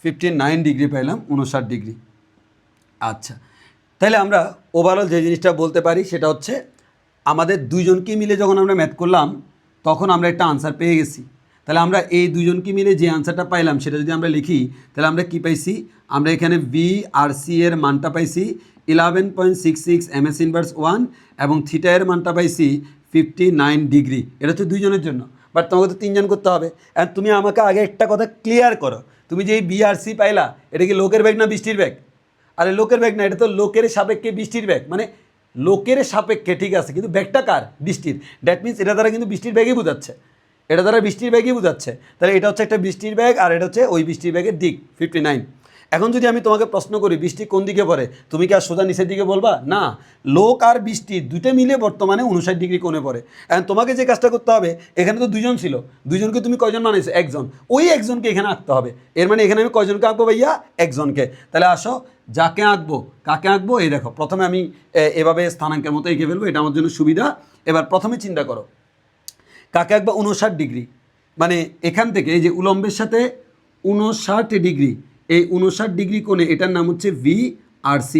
59 ডিগ্রি পাইলাম, 59 ডিগ্রি। আচ্ছা, তাহলে আমরা ওভারঅল যে জিনিসটা বলতে পারি সেটা হচ্ছে আমাদের দুইজনকে মিলে যখন আমরা ম্যাথ করলাম তখন আমরা একটা আনসার পেয়ে গেছি। তাহলে আমরা এই দুজনকে মিলে যে আনসারটা পাইলাম সেটা যদি আমরা লিখি, তাহলে আমরা কি পাইছি? আমরা এখানে VRC এর মানটা পাইছি 11.66 MS ইনভার্স 1 এবং থিটা এর মানটা পাইছি 59 ডিগ্রি। এটা হচ্ছে দুইজনের জন্য, বাট তোমাকে তো 3জন করতে হবে। অ্যান্ড তুমি আমাকে আগে একটা কথা ক্লিয়ার করো, তুমি যে এই VRC পাইলা এটা কি লোকের ব্যাগ না বৃষ্টির ব্যাগ? আরে লোকের ব্যাগ না, এটা তো লোকের সাপেক্ষে বৃষ্টির ব্যাগ। মানে লোকের সাপেক্ষে ঠিক আছে, কিন্তু ব্যাগটা কার? বৃষ্টির। দ্যাট মিনস এটা দ্বারা কিন্তু বৃষ্টির ব্যাগই বোঝাচ্ছে, এটা দ্বারা বৃষ্টির ব্যাগই বোঝাচ্ছে। তাহলে এটা হচ্ছে একটা বৃষ্টির ব্যাগ আর এটা হচ্ছে ওই বৃষ্টির ব্যাগের দিক 59। এখন যদি আমি তোমাকে প্রশ্ন করি বৃষ্টি কোন দিকে পড়ে, তুমি কি আর সোজা নিচের দিকে বলবা? না, লোক আর বৃষ্টি দুটো মিলে বর্তমানে 59 ডিগ্রি কোণে পড়ে। এখন তোমাকে যে কাজটা করতে হবে, এখানে তো দুজন ছিল, দুজনকে তুমি কয়জন বানাইছো? একজন। ওই একজনকে এখানে আঁকতে হবে। এর মানে এখানে আমি কয়জনকে আঁকবো ভাইয়া? একজনকে। তাহলে আসো, যাকে আঁকবো কাকে আঁকবো? এই দেখো, প্রথমে আমি এভাবে স্থানাঙ্কের মতো এঁকে ফেলবো, এটা আমার জন্য সুবিধা। এবার প্রথমে চিন্তা করো কাকে আঁকবো? 59 ডিগ্রি। মানে এখান থেকে এই যে উলম্বের সাথে 59 ডিগ্রি, এই 59 ডিগ্রি কোণে এটার নাম হচ্ছে VRC,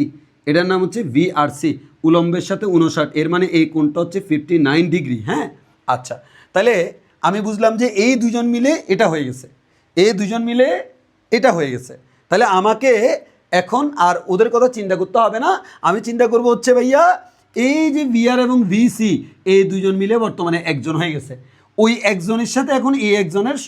এটার নাম হচ্ছে VRC, উলম্বের সাথে 59। এর মানে এই কোণটা হচ্ছে 59 ডিগ্রি, হ্যাঁ। আচ্ছা, তাহলে আমি বুঝলাম যে এই দুজন মিলে এটা হয়ে গেছে, এই দুজন মিলে এটা হয়ে গেছে। তাহলে আমাকে এখন আর ওদের কথা চিন্তা করতে হবে না, আমি চিন্তা করব হচ্ছে ভাইয়া এই যে VR এবং VC এই দুজন মিলে বর্তমানে একজন হয়ে গেছে। ওই একজনের সাথে এখন এই একজনের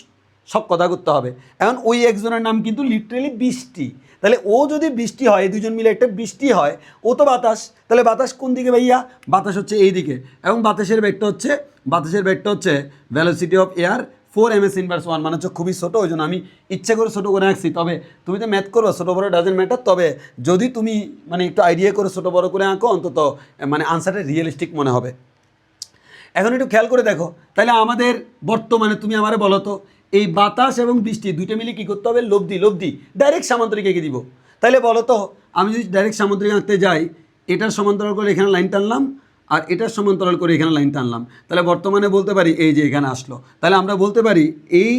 সব কথা করতে হবে। এখন ওই একজনের নাম কিন্তু লিটারেলি বৃষ্টি। তাহলে ও যদি বৃষ্টি হয়, এই দুজন মিলে একটা বৃষ্টি হয়, ও তো বাতাস। তাহলে বাতাস কোন দিকে ভাইয়া? বাতাস হচ্ছে এই দিকে, এবং বাতাসের বেগটা হচ্ছে velocity of air 4 MS inverse 1, মানে হচ্ছে খুবই ছোটো। ওই জন্য আমি ইচ্ছে করে ছোটো করে আঁকছি। তবে তুমি তো ম্যাথ করো, ছোটো বড়ো ডাজেন্ট ম্যাটার। তবে যদি তুমি মানে একটু আইডিয়া করে ছোটো বড়ো করে আঁকো, অন্তত মানে আনসারটা রিয়েলিস্টিক মনে হবে। এখন একটু খেয়াল করে দেখো, তাহলে আমাদের বর্তমানে তুমি আমারে বলো তো এই বাতাস এবং বৃষ্টি দুইটা মিলে কী করতে হবে, লব্ধি ডাইরেক্ট সামান্তরিক এঁকে দিব। তাহলে বলো তো আমি যদি ডাইরেক্ট সামান্তরিক আঁকতে যাই, এটার সমান্তরাল করে এখানে লাইন টানলাম আর এটার সমান্তরাল করে এখানে লাইন টানলাম, তাহলে বর্তমানে বলতে পারি এই যে এখানে আসলো, তাহলে আমরা বলতে পারি এই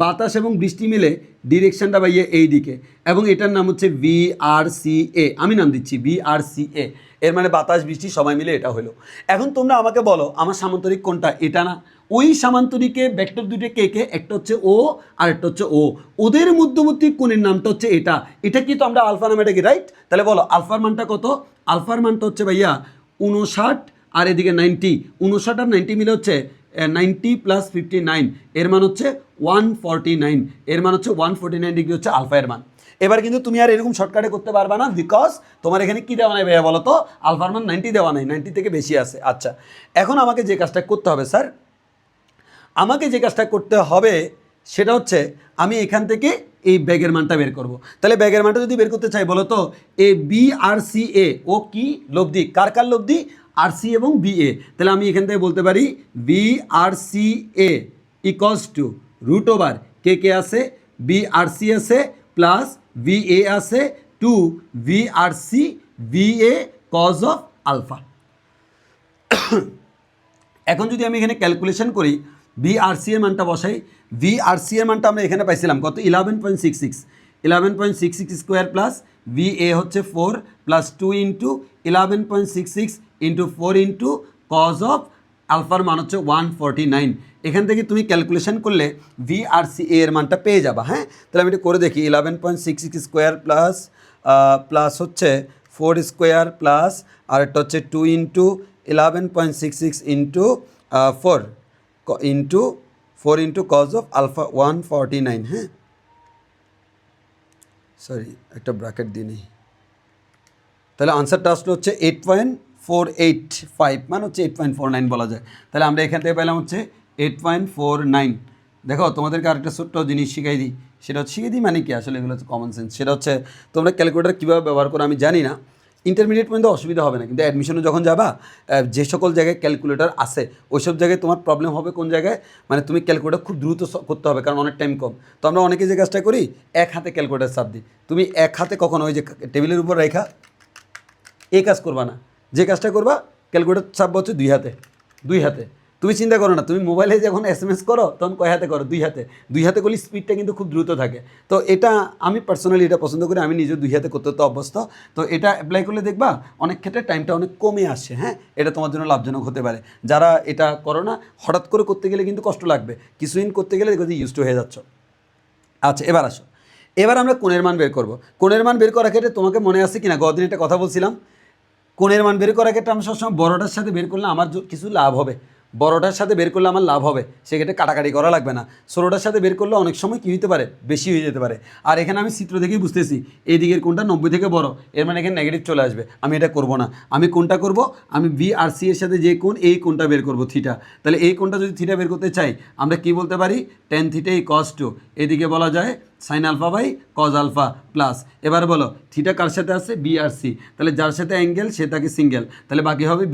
বাতাস এবং বৃষ্টি মিলে ডিরেকশানটা বাইয়ে এই দিকে, এবং এটার নাম হচ্ছে VRCA, আমি নাম দিচ্ছি VRCA, এর মানে বাতাস বৃষ্টি সবাই মিলে এটা হলো। এখন তোমরা আমাকে বলো আমার সামান্তরিক কোনটা, এটা না? ওই সামান্তরিকে ভেক্টর দুটো কে কে, একটা হচ্ছে ও আর একটা হচ্ছে ও, ওদের মধ্যবর্তী কোণের নামটা হচ্ছে এটা, এটা কি তো আমরা আলফা নামে ডাকি, রাইট? তাহলে বলো আলফার মানটা কত? আলফার মানটা হচ্ছে ভাইয়া 59 আর এদিকে 90, 59 আর 90 মিলে হচ্ছে 90 + 59, এর মান হচ্ছে 149, এর মান হচ্ছে 149 ডিগ্রি হচ্ছে আলফা এর মান। এবার কিন্তু তুমি আর এরকম শর্টকাটে করতে পারবে না, বিকজ তোমার এখানে কী দেওয়া নাই ভাইয়া বলো তো, আলফার মান 90 দেওয়া নাই, 90 থেকে বেশি আছে। আচ্ছা, এখন আমাকে যে কাজটা করতে হবে স্যার, আমাকে যে কাজটা করতে হবে সেটা হচ্ছে আমি এখান থেকে এই ব্যাগের মানটা বের করব। তাহলে ব্যাগের মানটা যদি বের করতে চাই বলো তো, এই BRCA ও কি লব্ধি, কার কার লব্ধি, RC এবং BA, তাহলে আমি এখান থেকে বলতে পারি BRCA = √/, কে আছে, BRC আছে প্লাস VA আছে two VRC VA cos of alpha। এখন যদি আমি এখানে ক্যালকুলেশন করি, VRC এর মানটা বসাই, VRC এর মানটা আমরা এখানে পাইছিলাম কত, 11.66 স্কোয়ার প্লাস VA হচ্ছে 4 plus 2 into 11.66 into 4 into cos of আলফার মান হচ্ছে 149। এখান থেকে তুমি ক্যালকুলেশন করলে VRCA এর মানটা পেয়ে যাবা। হ্যাঁ, তাহলে আমি এটা করে দেখি, 11.66 স্কোয়ার প্লাস হচ্ছে 4 স্কোয়ার প্লাস আর একটা হচ্ছে 2 into 11.66 into 4 into cos of alpha 149। হ্যাঁ, সরি একটা ব্র্যাকেট দিই নেই, তাহলে আনসারটা আসলে হচ্ছে 8.485, মানে হচ্ছে 8.49 বলা যায়। তাহলে আমরা এখান থেকে পেলাম হচ্ছে 8.49। দেখো তোমাদেরকে আরেকটা ছোট্ট জিনিস শিখাই দিই, সেটা হচ্ছে শিখিয়ে দিই মানে কি, আসলে এগুলো হচ্ছে কমন সেন্স। সেটা হচ্ছে তোমরা ক্যালকুলেটার কীভাবে ব্যবহার করো আমি জানি না, ইন্টারমিডিয়েট পর্যন্ত অসুবিধা হবে না, কিন্তু অ্যাডমিশনে যখন যাবা যে সকল জায়গায় ক্যালকুলেটার আছে ওই সব জায়গায় তোমার প্রবলেম হবে কোন জায়গায়, মানে তুমি ক্যালকুলেটার খুব দ্রুত করতে হবে, কারণ অনেক টাইম কম। তো আমরা অনেকে যে কাজটা করি, এক হাতে ক্যালকুলেটার চাপ দিই, তুমি এক হাতে কখনো ওই যে টেবিলের উপর রেখা এই কাজ করবা না, যে কাজটা করবা ক্যালকুলেটার চাপ হচ্ছে দুই হাতে। তুমি চিন্তা করো না, তুমি মোবাইলে যখন SMS করো তখন কয় হাতে করো, দুই হাতে করলে স্পিডটা কিন্তু খুব দ্রুত থাকে। তো এটা আমি পার্সোনালি এটা পছন্দ করি, আমি নিজে দুই হাতে করতে তো অভ্যস্ত। তো এটা অ্যাপ্লাই করলে দেখবা অনেক ক্ষেত্রে টাইমটা অনেক কমে আসে। হ্যাঁ, এটা তোমার জন্য লাভজনক হতে পারে। যারা এটা করো না, হঠাৎ করে করতে গেলে কিন্তু কষ্ট লাগবে, কিছুদিন করতে গেলে দেখো যে ইউজ টু হয়ে যাচ্ছ। আচ্ছা, এবার আসো, এবার আমরা কোণের মান বের করব। কোণের মান বের করার ক্ষেত্রে তোমাকে মনে আছে কিনা, গতদিন একটা কথা বলছিলাম, কোণের মান বের করার ক্ষেত্রে আমি সবসময় বড়টার সাথে বের করলে আমার কিছু লাভ হবে, বড়টার সাথে বের করলে আমার লাভ হবে, সেক্ষেত্রে কাটাকাটি করা লাগবে না। ছোটোটার সাথে বের করলে অনেক সময় কী হতে পারে, বেশি হয়ে যেতে পারে। আর এখানে আমি চিত্র দেখেই বুঝতেছি এই দিকের কোণটা 90 থেকে বড়, এর মানে এখানে নেগেটিভ চলে আসবে, আমি এটা করব না। আমি কোনটা করব, আমি VRC এর সাথে যে কোণ এই কোণটা বের করব, থিটা। তাহলে এই কোণটা যদি থিটা বের করতে চাই আমরা কি বলতে পারি, tan θ cos 2, এদিকে বলা যায় sin alpha by cos alpha plus, এবার বলো থিটা কার সাথে আছে, BRC, তাহলে যার সাথে অ্যাঙ্গেল সে তাকে সিঙ্গেল, তাহলে বাকি হবে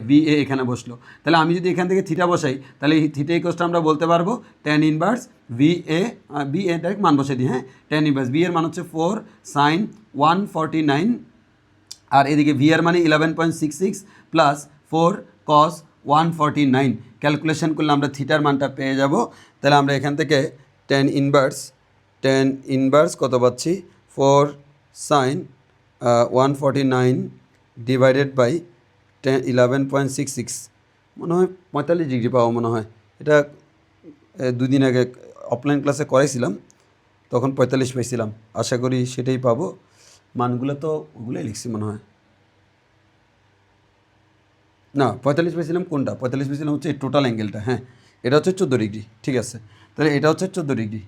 VA এখানে বসলো। তাহলে আমি যদি এখান থেকে থিটা বসাই, তাহলে এই থিটা ইকুয়ালটা আমরা বলতে পারবো tan ইনভার্স VA ডাইরেক্ট মান বসে দিই। হ্যাঁ, tan ইনভার্স B এর মান হচ্ছে 4 sin 149, আর এদিকে V এর মানে 11.66 প্লাস 4 cos 149। ক্যালকুলেশন করলে আমরা থিটার মানটা পেয়ে যাব। তাহলে আমরা এখান থেকে tan ইনভার্স কত পাচ্ছি, 4 sin 149 ডিভাইডেড বাই 11.66, মনে হয় 45 ডিগ্রি পাবো মনে হয়। এটা দুদিন আগে অফলাইন ক্লাসে করাইছিলাম, তখন 45 পেয়েছিলাম, আশা করি সেটাই পাবো। মানগুলো তো ওগুলোই লিখছি মনে হয়, না 45 পেয়েছিলাম, কোনটা 45 পেয়েছিলাম হচ্ছে এই টোটাল অ্যাঙ্গেলটা। হ্যাঁ, এটা হচ্ছে 14 ডিগ্রি, ঠিক আছে। তাহলে এটা হচ্ছে 14 ডিগ্রি,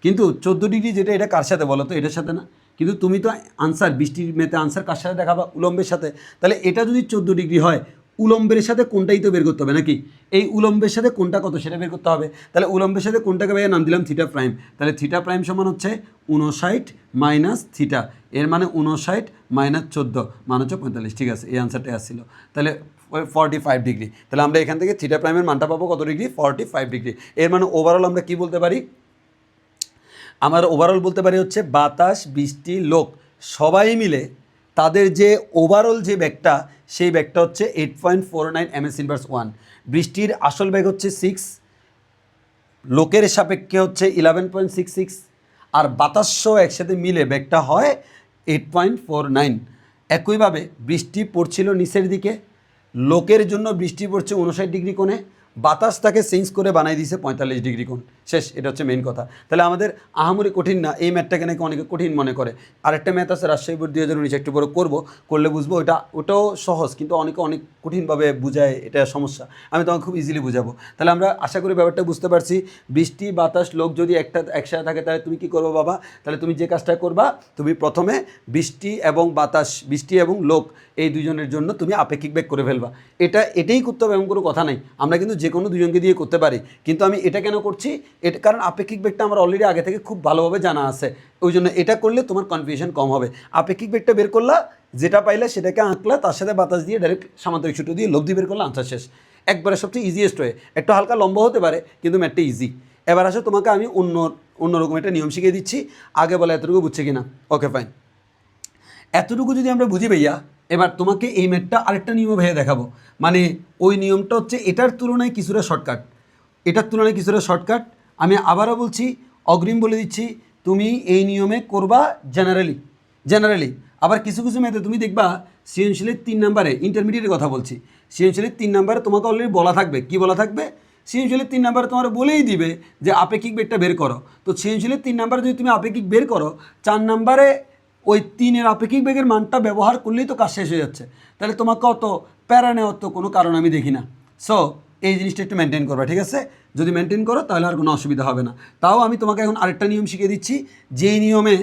কিন্তু 14 ডিগ্রি যেটা, এটা কার সাথে বলো তো, এটার সাথে না, কিন্তু তুমি তো আনসার বৃষ্টির মেতে আনসার কার সাথে দেখাবা, উলম্বের সাথে। তাহলে এটা যদি 14 ডিগ্রি হয়, উলম্বের সাথে কোনটাই তো বের করতে হবে নাকি, এই উলম্বের সাথে কোনটা কত সেটা বের করতে হবে। তাহলে উলম্বের সাথে কোনটাকে ভাইয়া নাম দিলাম থিটা প্রাইম, তাহলে থিটা প্রাইম সমান হচ্ছে 59 মাইনাস থিটা, এর মানে 59 মাইনাস 14 মান হচ্ছে 45, ঠিক আছে, এই আনসারটাই আসছিল। তাহলে ওই 45 ডিগ্রি। তাহলে আমরা এখান থেকে থিটা প্রাইমের মানটা পাবো কত ডিগ্রি? 45 ডিগ্রি। এর মানে ওভারঅল আমরা কি বলতে পারি? আমার ওভারঅল বলতে পারি হচ্ছে বাতাস, বৃষ্টি, লোক সবাই মিলে তাদের যে ওভারঅল যে ব্যাগটা, সেই ব্যাগটা হচ্ছে 8.49 ms/1। বৃষ্টির আসল ব্যাগ হচ্ছে 6, লোকের সাপেক্ষে হচ্ছে 11.66, আর বাতাসসহ একসাথে মিলে ব্যাগটা হয় 8.49। একইভাবে বৃষ্টি পড়ছিল নিচের দিকে, লোকের জন্য বৃষ্টি পড়ছে 59 ডিগ্রি কোণে, বাতাস তাকে চেঞ্জ করে বানাই দিয়েছে 45 ডিগ্রি কোণ। শেষ, এটা হচ্ছে মেইন কথা। তাহলে আমাদের আহামরি কঠিন না, এই ম্যাথটাকে নাকি অনেকে কঠিন মনে করে। আরেকটা ম্যাথ আছে রাজশাহী বোর্ড 2019, একটু বড় করলে বুঝবো, ওটাও সহজ, কিন্তু অনেকে অনেক কঠিনভাবে বুঝায়, এটা সমস্যা। আমি তোমাকে খুব ইজিলি বুঝাবো। তাহলে আমরা আশা করি ব্যাপারটা বুঝতে পারছি। বৃষ্টি, বাতাস, লোক যদি একসাথে থাকে তাহলে তুমি কি করবো বাবা? তাহলে তুমি যে কাজটা করবা, তুমি প্রথমে বৃষ্টি এবং বাতাস, বৃষ্টি এবং লোক, এই দুজনের জন্য তুমি আপেক্ষিক বেগ করে ফেলবা। এটাই করতে হবে এমন কোনো কথা নাই। আমরা কিন্তু যে কোনো দুজনকে দিয়ে করতে পারি, কিন্তু আমি এটা কেন করছি? এটা কারণ আপেক্ষিক বেগটা আমার অলরেডি আগে থেকে খুব ভালোভাবে জানা আছে, ওই জন্য এটা করলে তোমার কনফিউশন কম হবে। আপেক্ষিক বেগটা বের করলা, যেটা পাইলে সেটাকে আঁকলা, তার সাথে বাতাস দিয়ে ডাইরেক্ট সামান্তরিক সূত্র দিয়ে লব্ধি বের করলে আনসার শেষ। একবারে সবচেয়ে ইজিয়েস্ট হয়ে, একটু হালকা লম্বা হতে পারে কিন্তু ম্যাথটা ইজি। এবার আসো তোমাকে আমি অন্যরকম একটা নিয়ম শিখিয়ে দিচ্ছি, আগে বলে এতটুকু বুঝছে কিনা। ওকে ফাইন, এতটুকু যদি আমরা বুঝি ভাইয়া, এবার তোমাকে এই ম্যাথটা আরেকটা নিয়ম ভেবে দেখাবো। মানে ওই নিয়মটা হচ্ছে এটার তুলনায় কিছুটা শর্টকাট। আমি আবারও বলছি, অগ্রিম বলে দিচ্ছি, তুমি এই নিয়মে করবা জেনারেলি। আবার কিছু ম্যাথে তুমি দেখবা সৃজনশীলের 3 নম্বরে, ইন্টারমিডিয়েটের কথা বলছি, সৃজনশীলের 3 নম্বরে তোমাকে অলরেডি বলা থাকবে। কি বলা থাকবে? সৃজনশীলের 3 নম্বরে তোমার বলেই দিবে যে আপেক্ষিক বেগটা বের করো। তো সৃজনশীলের 3 নম্বরে যদি তুমি আপেক্ষিক বের করো, 4 নম্বরে ওই 3-এর আপেক্ষিক বেগের মানটা ব্যবহার করলেই তো কাজ শেষ হয়ে যাচ্ছে। তাহলে তোমাকে অত প্যারা নেওয়ার তো কোনো কারণ আমি দেখি না। সো এই জিনিসটা একটু মেনটেন করবে, ঠিক আছে? যদি মেনটেন করো তাহলে আর কোনো অসুবিধা হবে না। তাও আমি তোমাকে এখন আরেকটা নিয়ম শিখিয়ে দিচ্ছি, যেই নিয়মে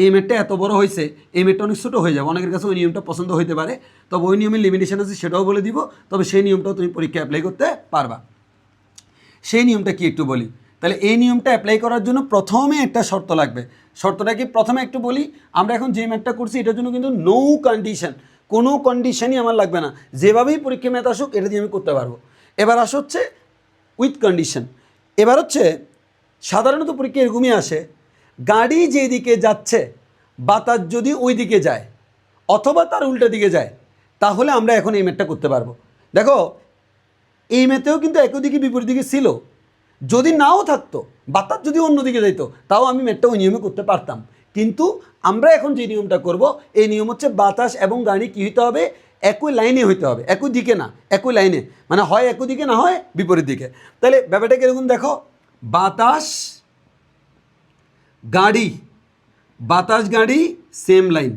এই ম্যাথটা এত বড় হয়েছে, এই ম্যাথটা অনেক ছোটো হয়ে যাবে, অনেকের কাছে ওই নিয়মটা পছন্দ হতে পারে, তবে ওই নিয়মের লিমিটেশন আছে সেটাও বলে দিব, তবে সেই নিয়মটাও তুমি পরীক্ষায় অ্যাপ্লাই করতে পারবা। সেই নিয়মটা কি একটু বলি। তাহলে এই নিয়মটা অ্যাপ্লাই করার জন্য প্রথমে একটা শর্ত লাগবে। শর্তটা কি প্রথমে একটু বলি। আমরা এখন যে ম্যাথটা করছি এটার জন্য কিন্তু নো কন্ডিশন, কোনো কন্ডিশনই আমার লাগবে না, যেভাবেই পরীক্ষা ম্যাথ আসুক এটা দিয়ে আমি করতে পারবো। এবার আসা হচ্ছে উইথ কন্ডিশন। এবার হচ্ছে সাধারণত পরীক্ষা এরকমই আসে, গাড়ি যেদিকে যাচ্ছে বাতাস যদি ওই দিকে যায় অথবা তার উল্টো দিকে যায়, তাহলে আমরা এখন এই ম্যাথটা করতে পারবো। দেখো এই ম্যাথেও কিন্তু একই দিকে বিপরীত দিকে ছিল, যদি নাও থাকতো, বাতাস যদি অন্যদিকে যাইতো, তাও আমি ম্যাথটা ওই নিয়মে করতে পারতাম। কিন্তু আমরা এখন যে নিয়মটা করব, এই নিয়ম হচ্ছে বাতাস এবং গাড়ি কী হইতে হবে? একই লাইনে হইতে হবে, একই দিকে না, একই লাইনে, মানে হয় একই দিকে না হয় বিপরীত দিকে। তাহলে ব্যাপারটা কীরকম দেখো, বাতাস গাড়ি সেম লাইন,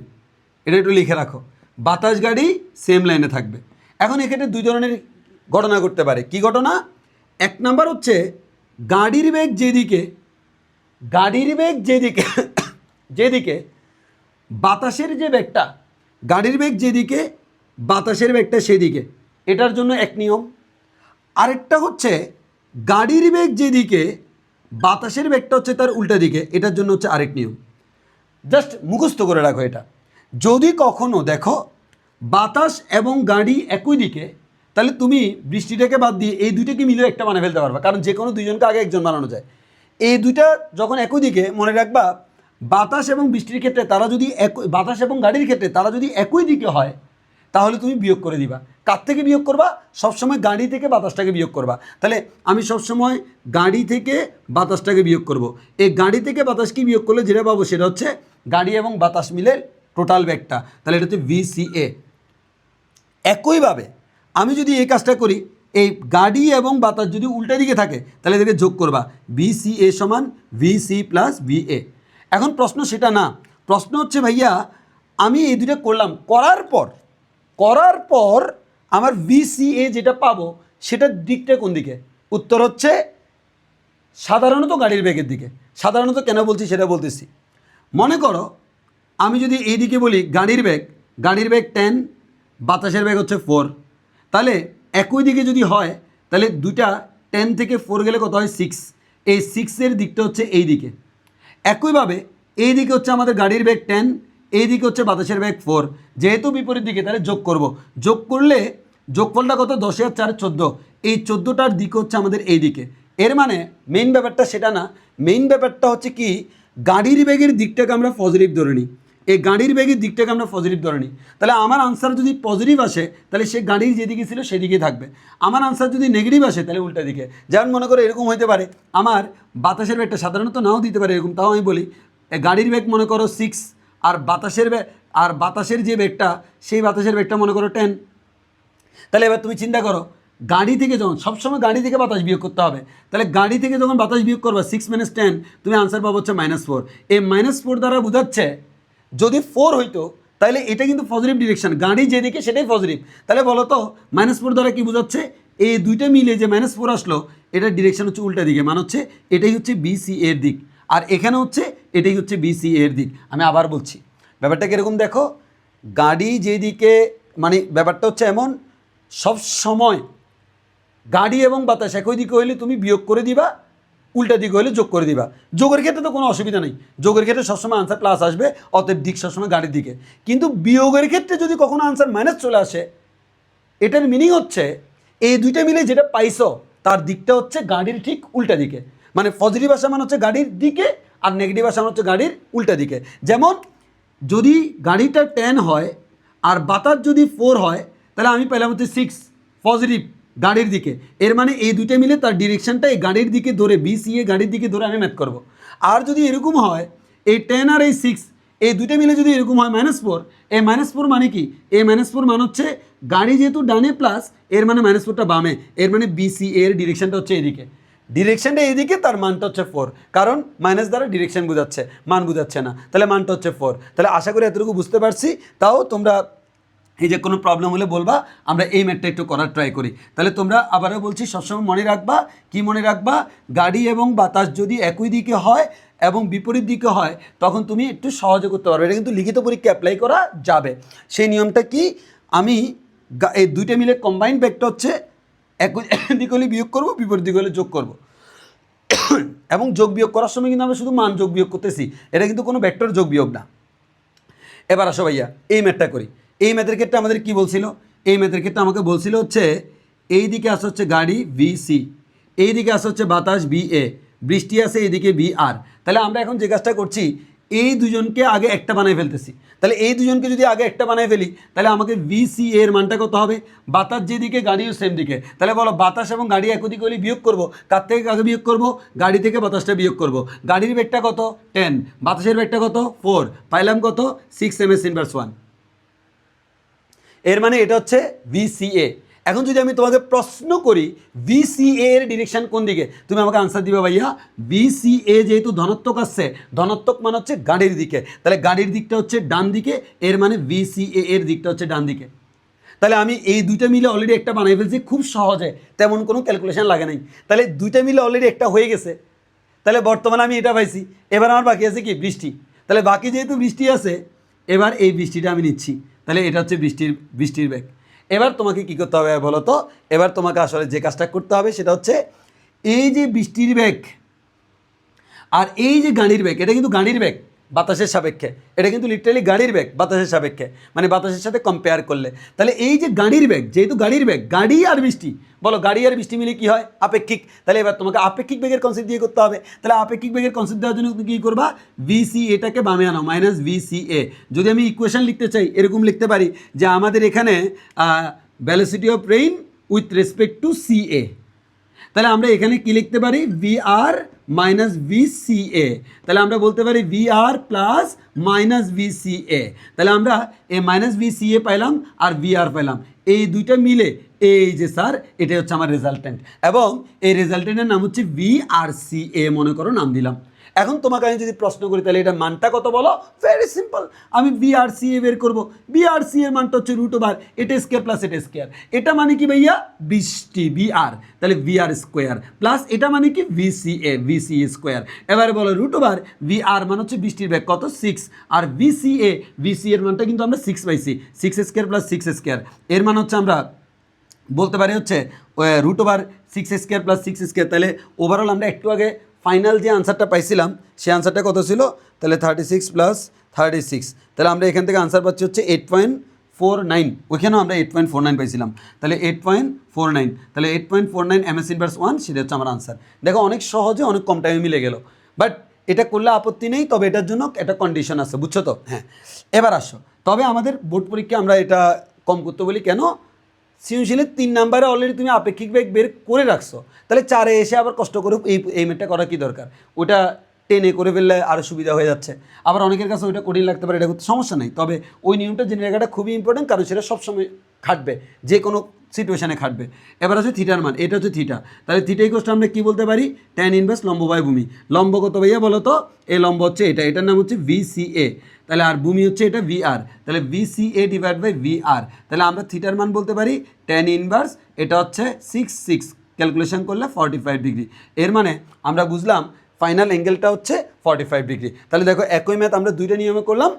এটা একটু লিখে রাখো, বাতাস গাড়ি সেম লাইনে থাকবে। এখন এক্ষেত্রে দুই ধরনের ঘটনা করতে পারে। কি ঘটনা? এক নাম্বার হচ্ছে গাড়ির বেগ যেদিকে বাতাসের যে বেগটা, গাড়ির বেগ যেদিকে বাতাসের বেগটা সেদিকে, এটার জন্য এক নিয়ম। আরেকটা হচ্ছে গাড়ির বেগ যেদিকে বাতাসের বেগটা হচ্ছে তার উল্টা দিকে, এটার জন্য হচ্ছে আরেক নিয়ম। জাস্ট মুখস্থ করে রাখো এটা। যদি কখনো দেখো বাতাস এবং গাড়ি একই দিকে, তাহলে তুমি বৃষ্টিটাকে বাদ দিয়ে এই দুইটাকে মিলে একটা বানিয়ে ফেলতে পারবা, কারণ যে কোনো দুইজনকে আগে একজন বানানো যায়। এই দুইটা যখন একই দিকে, মনে রাখবা বাতাস এবং বৃষ্টির ক্ষেত্রে তারা যদি বাতাস এবং গাড়ির ক্ষেত্রে তারা যদি একই দিকে হয়, তাহলে তুমি বিয়োগ করে দিবা। কার থেকে বিয়োগ করবা? সবসময় গাড়ি থেকে বাতাসটাকে বিয়োগ করবা। তাহলে আমি সবসময় গাড়ি থেকে বাতাসটাকে বিয়োগ করব। এই গাড়ি থেকে বাতাসকে বিয়োগ করলে যেটা পাবো সেটা হচ্ছে গাড়ি এবং বাতাস মিলে টোটাল বেগটা, তাহলে এটা হচ্ছে VCA। একইভাবে আমি যদি এই কাজটা করি, এই গাড়ি এবং বাতাস যদি উল্টা দিকে থাকে, তাহলে এদেরকে যোগ করবা, VCA সমান VC প্লাস VA। এখন প্রশ্ন সেটা না, প্রশ্ন হচ্ছে ভাইয়া আমি এই দুটো করলাম, করার পর আমার VCA যেটা পাবো সেটার দিকটা কোন দিকে? উত্তর হচ্ছে সাধারণত গাড়ির বেগের দিকে। সাধারণত কেন বলছি সেটা বলতেছি। মনে করো আমি যদি এই দিকে বলি গাড়ির বেগ 10, বাতাসের বেগ হচ্ছে 4, তাহলে একই দিকে যদি হয় তাহলে দুইটা 10 থেকে 4 গেলে কত হয়? 6। এই 6-এর দিকটা হচ্ছে এই দিকে। একইভাবে এই দিকে হচ্ছে আমাদের গাড়ির বেগ 10, এই দিকে হচ্ছে বাতাসের বেগ 4, যেহেতু বিপরীত দিকে তাহলে যোগ করব। যোগ করলে যোগফলটা কত 10 আর 4 14, এই 14টার দিক হচ্ছে আমাদের এই দিকে। এর মানে মেইন ব্যাপারটা সেটা না, মেইন ব্যাপারটা হচ্ছে কি গাড়ির বেগের দিকটাকে আমরা পজিটিভ ধরে নিই, এই গাড়ির বেগের দিকটাকে আমরা পজিটিভ ধরে নিই, তাহলে আমার আনসার যদি পজিটিভ আসে তাহলে সে গাড়ির যেদিকে ছিল সেদিকেই থাকবে। আমার আনসার যদি নেগেটিভ আসে তাহলে উল্টা দিকে। যেমন মনে করো এরকম হতে পারে আমার বাতাসের বেগটা সাধারণত নাও দিতে পারে এরকম, তাও আমি বলি গাড়ির বেগ মনে করো 6 আর বাতাসের যে বেগটা সেই বাতাসের বেগটা মনে করো 10। তাহলে এবার তুমি চিন্তা করো গাড়ি থেকে যখন সবসময় গাড়ি থেকে বাতাস বিয়োগ করতে হবে, তাহলে গাড়ি থেকে যখন বাতাস বিয়োগ করবা 6 - 10 তুমি আনসার পাবো হচ্ছে -4। এই -4 দ্বারা বোঝাচ্ছে যদি 4 হইতো তাহলে এটা কিন্তু পজিটিভ ডিরেকশন, গাড়ি যেদিকে সেটাই পজিটিভ। তাহলে বলো তো -4 দ্বারা কি বোঝাচ্ছে এই দুইটা মিলে যে -4 আসলো এটার ডিরেকশন হচ্ছে উল্টা দিকে, মানে হচ্ছে এটাই হচ্ছে BC এর দিক, আর এখানে হচ্ছে এটাই হচ্ছে BC এর দিক। আমি আবার বলছি ব্যাপারটা কীরকম দেখো, গাড়ি যেদিকে মানে ব্যাপারটা হচ্ছে এমন সব সময় গাড়ি এবং বাতাস একই দিকে হইলে তুমি বিয়োগ করে দিবা, উল্টা দিকে হইলে যোগ করে দিবা। যোগের ক্ষেত্রে তো কোনো অসুবিধা নেই, যোগের ক্ষেত্রে সবসময় আনসার প্লাস আসবে, অতএব দিক সবসময় গাড়ির দিকে। কিন্তু বিয়োগের ক্ষেত্রে যদি কখনো আনসার মাইনাস চলে আসে এটার মিনিং হচ্ছে এই দুইটা মিলে যেটা পাইছো তার দিকটা হচ্ছে গাড়ির ঠিক উল্টা দিকে, মানে পজিটিভ আসা মানে হচ্ছে গাড়ির দিকে আর নেগেটিভ আসা মানে হচ্ছে গাড়ির উল্টা দিকে। যেমন যদি গাড়িটা 10 হয় আর বাতাস যদি 4 হয় তাহলে আমি পেলাম হচ্ছে 6 পজিটিভ গাড়ির দিকে, এর মানে এই দুইটা মিলে তার ডিরেকশনটা এই গাড়ির দিকে ধরে BCA গাড়ির দিকে ধরে আমি ম্যাথ করব। আর যদি এরকম হয় এই 10 আর এই 6 এই দুইটা মিলে যদি এরকম হয় -4, এই -4 মানে কি, এই -4 মানে হচ্ছে গাড়ি যেহেতু ডানে প্লাস এর মানে -4টা বামে, এর মানে BCA এর ডিরেকশনটা হচ্ছে এদিকে, ডিরেকশনটা এইদিকে, তার মানটা হচ্ছে 4, কারণ মাইনাস দ্বারা ডিরেকশন বোঝাচ্ছে মান বোঝাচ্ছে না, তাহলে মানটা হচ্ছে 4। তাহলে আশা করি এতটুকু বুঝতে পারছি। তাও তোমরা এই যে কোনো প্রবলেম হলে বলবা, আমরা এই ম্যাথটা একটু করার ট্রাই করি। তাহলে তোমরা আবারও বলছি সবসময় মনে রাখবা, কি মনে রাখবা, গাড়ি এবং বাতাস যদি একই দিকে হয় এবং বিপরীত দিকে হয় তখন তুমি একটু সহজে করতে পারবে। এটা কিন্তু লিখিত পরীক্ষা অ্যাপ্লাই করা যাবে। সেই নিয়মটা কি, আমি এই দুইটা মিলে কম্বাইন্ড ব্যাগটা হচ্ছে একই দিকে হলে বিয়োগ করবো, বিপরীত দিকে হলে যোগ করবো। এবং যোগ বিয়োগ করার সময় কিন্তু আমরা শুধু মান যোগ বিয়োগ করতেছি, এটা কিন্তু কোনো ভেক্টর যোগ বিয়োগ না। এবার আসো ভাইয়া এই ম্যাথটা করি। এই ম্যাথের ক্ষেত্রে আমাদের কি বলছিল, এই ম্যাথের ক্ষেত্রে আমাকে বলছিল হচ্ছে এই দিকে আসা হচ্ছে গাড়ি VC, এই দিকে আসা হচ্ছে বাতাস BA, বৃষ্টি আছে এইদিকে BR। তাহলে আমরা এখন যে কাজটা করছি এই দুজনকে আগে একটা বানাই ফেলতেছি। তাহলে এই দুজনকে যদি আগে একটা বানাই ফেলি তাহলে আমাকে VCA এর মানটা কত হবে, বাতাস যেদিকে গাড়িও সেম দিকে, তাহলে বলো বাতাস এবং গাড়ি একই দিকে হলে বিয়োগ করবো, কার থেকে কাকে বিয়োগ করবো, গাড়ি থেকে বাতাসটা বিয়োগ করবো। গাড়ির বেগটা কত 10, বাতাসের বেগটা কত 4, পাইলাম কত 6 ms/1। এর মানে এটা হচ্ছে VCA। এখন যদি আমি তোমাকে প্রশ্ন করি VCA এর ডিরেকশন কোন দিকে, তুমি আমাকে আনসার দিবে ভাইয়া VCA যেহেতু ধনাত্মক আসছে, ধনাত্মক মানে হচ্ছে গাড়ির দিকে, তাহলে গাড়ির দিকটা হচ্ছে ডান দিকে, এর মানে VCA এর দিকটা হচ্ছে ডান দিকে। তাহলে আমি এই দুইটা মিলে অলরেডি একটা বানাই ফেলছি খুব সহজে, তেমন কোনো ক্যালকুলেশন লাগে নাই। তাহলে দুইটা মিলে অলরেডি একটা হয়ে গেছে, তাহলে বর্তমানে আমি এটা পাইছি। এবার আমার বাকি আছে কি বৃষ্টি, তাহলে বাকি যেহেতু বৃষ্টি আছে এবার এই বৃষ্টিটা আমি নিচ্ছি, তাহলে এটা হচ্ছে বৃষ্টির বেগ। এবার তোমাকে কি করতে হবে বলো তো, এবার তোমাকে আসলে যে কাজটা করতে হবে সেটা হচ্ছে এই যে বৃষ্টির বেগ আর এই যে গাড়ির বেগ, এটা কিন্তু গাড়ির বেগ বাতাসের সাপেক্ষে, এটা কিন্তু লিটারালি গাড়ির বেগ বাতাসের সাপেক্ষে, মানে বাতাসের সাথে কম্পেয়ার করলে। তাহলে এই যে গাড়ির বেগ, যেহেতু গাড়ির বেগ, গাড়ি আর বৃষ্টি, বলো গাড়ি আর বৃষ্টি মিলে কি হয় আপেক্ষিক, তাহলে এবার তোমাকে আপেক্ষিক বেগের কনসেপ্ট দিয়ে করতে হবে। তাহলে আপেক্ষিক বেগের কনসেপ্ট দেওয়ার জন্য তুমি কী করবা, VCAটাকে বামে আনো -VCA। যদি আমি ইকুয়েশন লিখতে চাই এরকম লিখতে পারি যে আমাদের এখানে velocity of rain with respect to CA, তাহলে আমরা এখানে কি লিখতে পারি VR - VCA, তাহলে আমরা বলতে পারি VR প্লাস -VCA। তাহলে আমরা এই -VCA পাইলাম আর VR পাইলাম, এই দুইটা মিলে এই যে স্যার এটা হচ্ছে আমার রেজাল্টেন্ট, এবং এই রেজাল্টেন্টের নাম হচ্ছে VRCA মনে করো নাম দিলাম। এখন তোমাকে আমি যদি প্রশ্ন করি তাহলে এটা মানটা কত বলো, ভেরি সিম্পল, আমি VRCA বের করবো। VRCA এর মানটা হচ্ছে √, এটা স্কোয়ার প্লাস এটা স্কোয়ার, এটা মানে কি ভাইয়া বৃষ্টি VR, তাহলে VR স্কোয়ার প্লাস এটা মানে কি VCA স্কোয়ার। এবারে বলো √, VR মানে হচ্ছে বৃষ্টির বেগ কত 6, আর VCA এর মানটা কিন্তু আমরা 6 পাইছি, 6 স্কোয়ার প্লাস 6 স্কোয়ার, এর মান হচ্ছে আমরা বলতে পারি হচ্ছে √6 স্কোয়ার প্লাস 6 স্কোয়ার। তাহলে ওভারঅল আমরা একটু আগে ফাইনাল যে আনসারটা পাইছিলাম সেই আনসারটা কত ছিল, তাহলে 36 + 36, তাহলে আমরা এখান থেকে আনসার পাচ্ছি হচ্ছে 8.49, ওইখানেও আমরা 8.49 পাইছিলাম, তাহলে 8.49, তাহলে 8.49 এমএস ইনভার্স 1, সেটা হচ্ছে আমার আনসার। দেখো অনেক সহজে অনেক কম টাইমে মিলে গেল, বাট এটা করলে আপত্তি নেই, তবে এটার জন্য একটা কন্ডিশন আছে, বুঝছো তো? হ্যাঁ, এবার আসো, তবে আমাদের বোর্ড পরীক্ষা আমরা এটা কম করতে বলি কেন? সৃজনশীলের 3 নাম্বারে অলরেডি তুমি আপেক্ষিক বেগ বের করে রাখছো, তাহলে 4-এ এসে আবার কষ্ট করে এই ম্যাথটা করা কি দরকার? ওটা 10-এ করে ফেললে আরও সুবিধা হয়ে যাচ্ছে। আবার অনেকের কাছে ওইটা কঠিন লাগতে পারে, এটা করতে সমস্যা নেই, তবে ওই নিয়মটা জেনে রাখাটা খুবই ইম্পর্টেন্ট, কারণ সেটা সবসময় খাটবে, যে কোনো সিচুয়েশানে খাটবে। এবার আছে থিটার মান, এটা হচ্ছে থিটা, তাহলে থিটা ইকুয়ালস টু আমরা কী বলতে পারি? ট্যান ইনভার্স লম্ব বাই ভূমি। লম্ব কত ভাইয়া বলো তো? এই লম্ব হচ্ছে এটা, এটার নাম হচ্ছে VCA, তাহলে আর ভূমি হচ্ছে এটা VR, তাহলে VCA ডিভাইড বাই VR, তাহলে আমরা থিটার মান বলতে পারি ট্যান ইনভার্স, এটা হচ্ছে 6 ক্যালকুলেশন করলে 45 ডিগ্রি। এর মানে আমরা বুঝলাম ফাইনাল অ্যাঙ্গেলটা হচ্ছে 45 ডিগ্রি। তাহলে দেখো একই ম্যাথ আমরা দুইটা নিয়মে করলাম।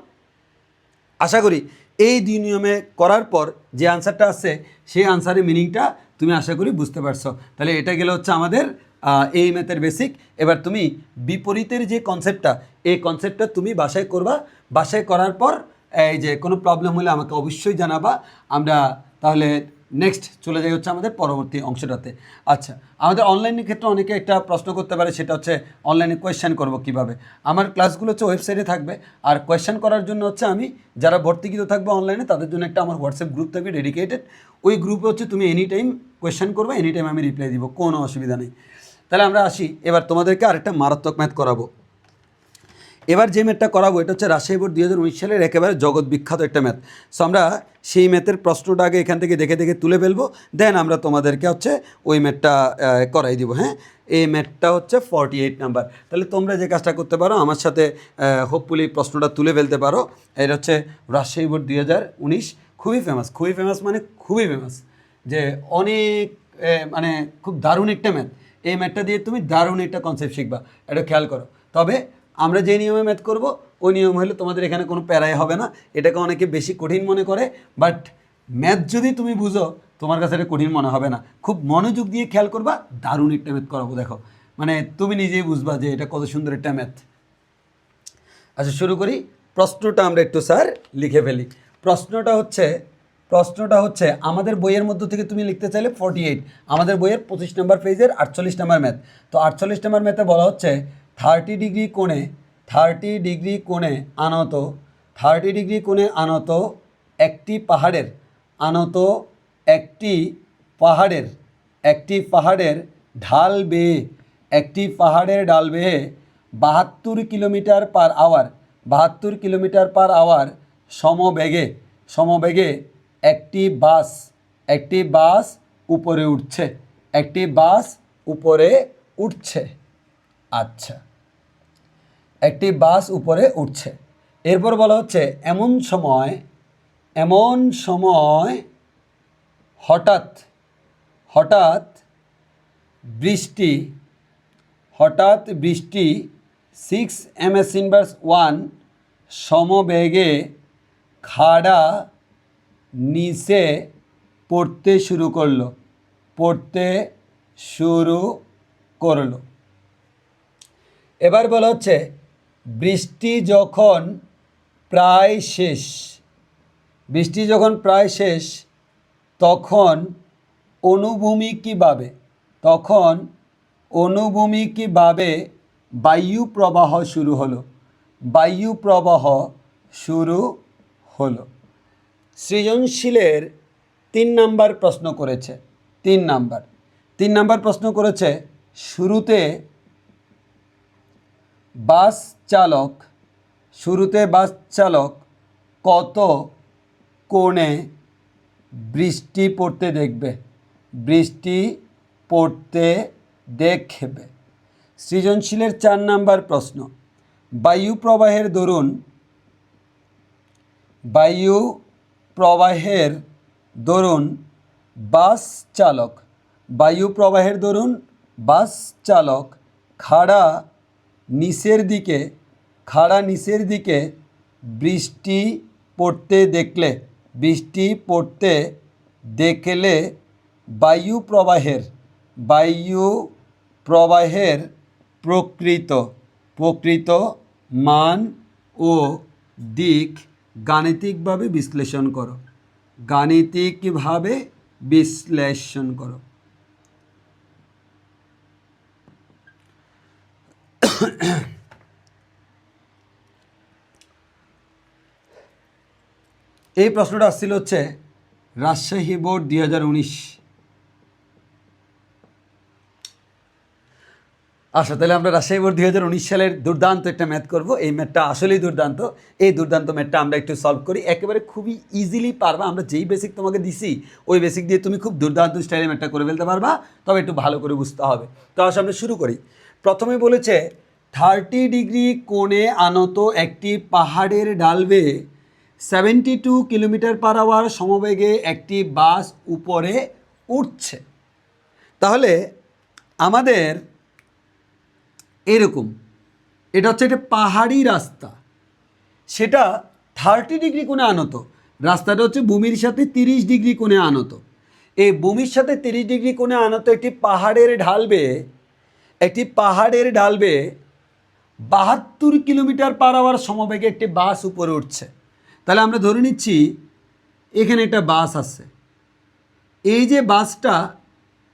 আশা করি এই 2 নিয়মে করার পর যে আনসারটা আছে সেই আনসারের মিনিংটা তুমি আশা করি বুঝতে পারছো। তাহলে এটা গেলে হচ্ছে আমাদের এই ম্যাথের বেসিক। এবার তুমি বিপরীতের যে কনসেপ্টটা, এই কনসেপ্টটা তুমি বাসায় করবা। বাসায় করার পর এই যে কোনো প্রবলেম হলে আমাকে অবশ্যই জানাবা। আমরা তাহলে নেক্সট চলে যাই হচ্ছে আমাদের পরবর্তী অংশটাতে। আচ্ছা, আমাদের অনলাইনের ক্ষেত্রে অনেকে একটা প্রশ্ন করতে পারে, সেটা হচ্ছে অনলাইনে কোয়েশ্চেন করব কিভাবে। আমার ক্লাসগুলো হচ্ছে ওয়েবসাইটে থাকবে, আর কোয়েশ্চেন করার জন্য হচ্ছে আমি যারা ভর্তিকৃত থাকবে অনলাইনে তাদের জন্য একটা আমার হোয়াটসঅ্যাপ গ্রুপ থাকবে ডেডিকেটেড। ওই গ্রুপে হচ্ছে তুমি এনি টাইম কোয়েশ্চেন করবে, এনি টাইম আমি রিপ্লাই দিব, কোনো অসুবিধা নেই। তাহলে আমরা আসি, এবার তোমাদেরকে আরেকটা মারাত্মক ম্যাথ করাবো। এবার যে ম্যাথটা করাবো এটা হচ্ছে রাজশাহী বোর্ড 2019 সালের একেবারে জগৎ বিখ্যাত একটা ম্যাথ। সো আমরা সেই ম্যাথের প্রশ্নটা আগে এখান থেকে দেখে দেখে তুলে ফেলবো, দেন আমরা তোমাদেরকে হচ্ছে ওই ম্যাথটা করাই দিব। হ্যাঁ, এই ম্যাথটা হচ্ছে 48 নাম্বার। তাহলে তোমরা যে কাজটা করতে পারো, আমার সাথে হোপফুলি প্রশ্নটা তুলে ফেলতে পারো। এটা হচ্ছে রাজশাহী বোর্ড 2019, খুবই ফেমাস, খুবই ফেমাস মানে খুবই ফেমাস, যে অনেক মানে খুব দারুণ একটা ম্যাথ। এই ম্যাথটা দিয়ে তুমি দারুণ একটা কনসেপ্ট শিখবা, এটা খেয়াল করো। তবে আমরা যে নিয়মে ম্যাথ করব ওই নিয়ম হলে তোমাদের এখানে কোনো প্যারাই হবে না। এটাকে অনেকে বেশি কঠিন মনে করে, বাট ম্যাথ যদি তুমি বুঝো তোমার কাছে এটা কঠিন মনে হবে না। খুব মনোযোগ দিয়ে খেয়াল করবা, দারুণ একটা ম্যাথ করাবো, দেখো মানে তুমি নিজেই বুঝবা যে এটা কত সুন্দর একটা ম্যাথ। আচ্ছা শুরু করি। প্রশ্নটা আমরা একটু স্যার লিখে ফেলি। প্রশ্নটা হচ্ছে আমাদের বইয়ের মধ্য থেকে তুমি লিখতে চাইলে 48, আমাদের বইয়ের 25 নম্বর পেজের 48 নম্বর ম্যাথ। তো 48 নম্বর ম্যাথে বলা হচ্ছে 30 ডিগ্রি কোণে আনত একটি পাহাড়ের ঢাল বেয়ে 72 কিলোমিটার পার আওয়ার সমবেগে একটি বাস উপরে উঠছে। আচ্ছা, একটি বাস উপরে উঠছে। এরপর বলা হচ্ছে এমন সময় হঠাৎ বৃষ্টি 6 ms ইনভার্স 1 সমবেগে খাড়া নিচে পড়তে শুরু করলো। এবার বলা হচ্ছে বৃষ্টি যখন প্রায় শেষ তখন অনুভূমিকভাবে বায়ু প্রবাহ শুরু হলো। সৃজনশীলের 3 নাম্বার প্রশ্ন করেছে। 3 নাম্বার প্রশ্ন করেছে, শুরুতে বাস চালক কত কোণে বৃষ্টি পড়তে দেখবে। সৃজনশীলের 4 নাম্বার প্রশ্ন, বায়ু প্রবাহের দরুন বাস চালক খাড়া নিচের দিকে বৃষ্টি পড়তে দেখলে বায়ু প্রবাহের প্রকৃত মান ও দিক গাণিতিকভাবে বিশ্লেষণ করো। গাণিতিকভাবে বিশ্লেষণ করো। এই প্রশ্নটা আসছিল হচ্ছে রাজশাহী বোর্ড 2019। আচ্ছা, তাহলে আমরা রাজশাহী বোর্ড 2019 সালের দুর্দান্ত একটা ম্যাথ করব। এই ম্যাথটা আসলেই দুর্দান্ত। এই দুর্দান্ত ম্যাথটা আমরা একটু সলভ করি, একেবারে খুবই ইজিলি পারবা। আমরা যেই বেসিক তোমাকে দিছি ওই বেসিক দিয়ে তুমি খুব দুর্দান্ত স্টাইলে ম্যাথটা করে ফেলতে পারবা, তবে একটু ভালো করে বুঝতে হবে। তো আসলে আমরা শুরু করি। প্রথমে বলেছে 30 ডিগ্রি কোণে আনত একটি পাহাড়ের ডাল বেয়ে 72 কিলোমিটার পার আওয়ার সমবেগে একটি বাস উপরে উঠছে। তাহলে আমাদের এরকম, এটা হচ্ছে একটা পাহাড়ি রাস্তা, সেটা 30 ডিগ্রি কোণে আনত। রাস্তাটা হচ্ছে ভূমির সাথে 30 ডিগ্রি কোণে আনত। এই ভূমির সাথে 30 ডিগ্রি কোণে আনত একটি পাহাড়ের ঢাল বেয়ে 72 কিলোমিটার পার আওয়ার সমবেগে একটি বাস উপরে উঠছে। তাহলে আমরা ধরে নিচ্ছি এখানে একটা বাস আছে। এই যে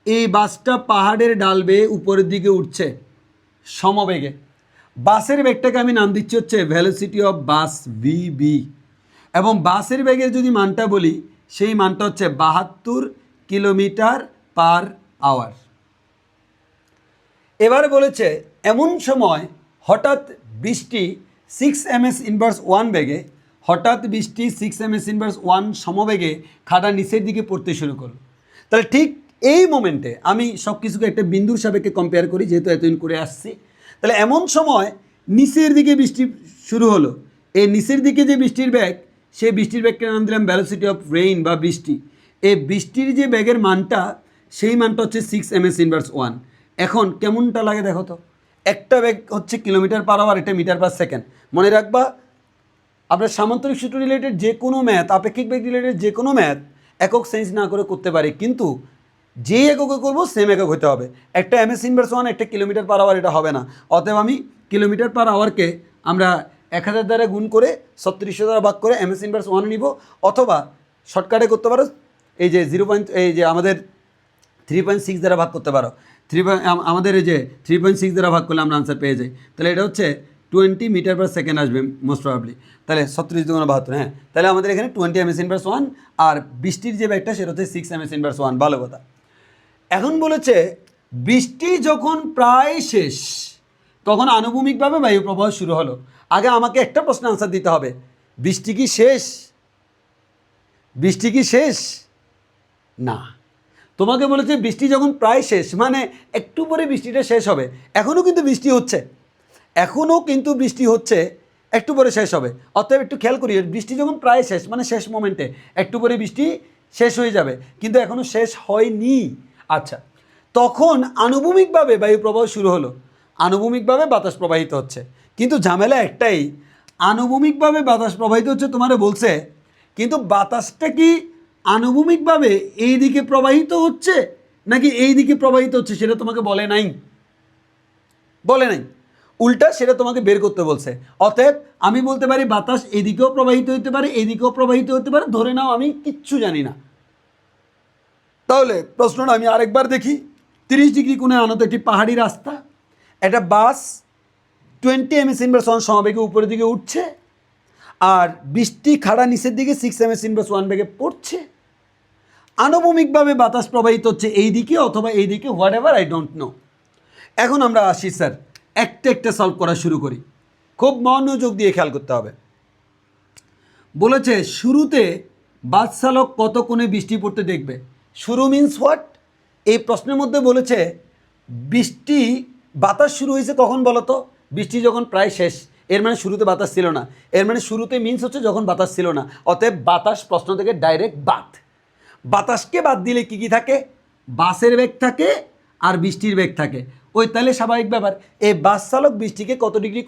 এই বাসটা পাহাড়ের ডাল বেয়ে উপরের দিকে উঠছে সমবেগে। বাসের বেগটাকে আমি নাম দিচ্ছি হচ্ছে ভেলোসিটি অফ বাস ভিবি, এবং বাসের বেগের যদি মানটা বলি সেই মানটা হচ্ছে 72 কিলোমিটার পার আওয়ার। এবারে বলেছে এমন সময় হঠাৎ বৃষ্টি 6 ms ইনভার্স 1 বেগে, হঠাৎ বৃষ্টি 6 ms ইনভার্স 1 সমবেগে খাড়া নিচের দিকে পড়তে শুরু করলো। তাহলে ঠিক এই মোমেন্টে আমি সব কিছুকে একটা বিন্দুর সাপেক্ষে কম্পেয়ার করি, যেহেতু এতদিন করে আসছি। তাহলে এমন সময় নিচের দিকে বৃষ্টি শুরু হলো। এই নিচের দিকে যে বৃষ্টির বেগ, সেই বৃষ্টির বেগকে নাম দিলাম ভ্যালোসিটি অফ রেইন বা বৃষ্টি। এই বৃষ্টির যে বেগের মানটা, সেই মানটা হচ্ছে 6 ms ইনভার্স 1। এখন কেমনটা লাগে দেখো তো, একটা বেগ হচ্ছে কিলোমিটার পার আওয়ার, এটা মিটার পার সেকেন্ড। মনে রাখবা, আপনার সামান্তরিক সূত্র রিলেটেড যে কোনো ম্যাথ, আপেক্ষিক বেগ রিলেটেড যে কোনো ম্যাথ একক চেঞ্জ না করে করতে পারে, কিন্তু যেই এককে করবো সেম একক হতে হবে। একটা ms ইনভার্স 1 একটা কিলোমিটার পার আওয়ার, এটা হবে না। অতএব আমি কিলোমিটার পার আওয়ারকে আমরা 1000 দ্বারা গুণ করে 3600 দ্বারা ভাগ করে ms ইনভার্স 1 নিব, অথবা শর্টকাটে করতে পারো, এই যে এই যে আমাদের 3.6 দ্বারা ভাগ করতে পারো। আমাদের এই যে 3.6 দ্বারা ভাগ করলে আমরা আনসার পেয়ে যাই। তাহলে এটা হচ্ছে 20 মিটার পার সেকেন্ড আসবে মোস্ট প্রবাবলি। তাহলে 36 দুগুণ 72, হ্যাঁ। তাহলে আমাদের এখানে 20 ms ইনভার্স 1, আর বৃষ্টির যে ব্যাগটা সেটা হচ্ছে 6 ms ইনভার্স 1। ভালো কথা। এখন বলেছে বৃষ্টি যখন প্রায় শেষ, তখন আনুভূমিকভাবে বায়ু প্রবাহ শুরু হলো। আগে আমাকে একটা প্রশ্ন আনসার দিতে হবে, বৃষ্টি কি শেষ? বৃষ্টি কি শেষ? না। তোমাকে বলেছে বৃষ্টি যখন প্রায় শেষ, মানে একটু পরে বৃষ্টিটা শেষ হবে। এখনও কিন্তু বৃষ্টি হচ্ছে, একটু পরে শেষ হবে। অতএব একটু খেয়াল করি, বৃষ্টি যখন প্রায় শেষ মানে শেষ মোমেন্টে, একটু পরে বৃষ্টি শেষ হয়ে যাবে, কিন্তু এখনও শেষ হয়নি। আচ্ছা, তখন আনুভূমিকভাবে বায়ু প্রবাহ শুরু হলো, আনুভূমিকভাবে বাতাস প্রবাহিত হচ্ছে। কিন্তু ঝামেলা একটাই, আনুভূমিকভাবে বাতাস প্রবাহিত হচ্ছে তোমারে বলছে, কিন্তু বাতাসটা কি আনুভূমিকভাবে এই দিকে প্রবাহিত হচ্ছে নাকি এই দিকে প্রবাহিত হচ্ছে সেটা তোমাকে বলে নাই। উল্টা সেটা তোমাকে বের করতে বলছে। অতএব আমি বলতে পারি বাতাস এদিকেও প্রবাহিত হতে পারে, এদিকেও প্রবাহিত হতে পারে, ধরে নাও আমি কিচ্ছু জানি না। তাহলে প্রশ্নটা আমি আরেকবার দেখি। 30 ডিগ্রি কোণে আনত একটি পাহাড়ি রাস্তা, একটা বাস 20 ms ইনভার্স 1 সমবেগে উপরের দিকে উঠছে, আর বৃষ্টি খাড়া নিচের দিকে 6 ms ইনভার্স 1 বেগে পড়ছে। আনুভূমিকভাবে বাতাস প্রবাহিত হচ্ছে এই দিকে অথবা এই দিকে, what ever, I don't know. এখন আমরা আসি স্যার, একটা সলভ করা শুরু করি। খুব মনোযোগ দিয়ে খেয়াল করতে হবে। বলেছে শুরুতে বাস চালক কত কোণে বৃষ্টি পড়তে দেখবে। শুরু মিন্স হোয়াট? এই প্রশ্নের মধ্যে বলেছে বাতাস শুরু হয়েছে কখন বলো তো? বৃষ্টি যখন প্রায় শেষ, এর মানে শুরুতে বাতাস ছিল না। এর মানে শুরুতে মিন্স হচ্ছে যখন বাতাস ছিল না। অতএব বাতাস প্রশ্ন থেকে ডাইরেক্ট বাদ। বাতাসকে বাদ দিলে কি থাকে? বাসের বেগ থাকে আর বৃষ্টির বেগ থাকে। ওই তাহলে স্বাভাবিক ব্যাপার। এই বাস চালক বৃষ্টিকে কত ডিগ্রি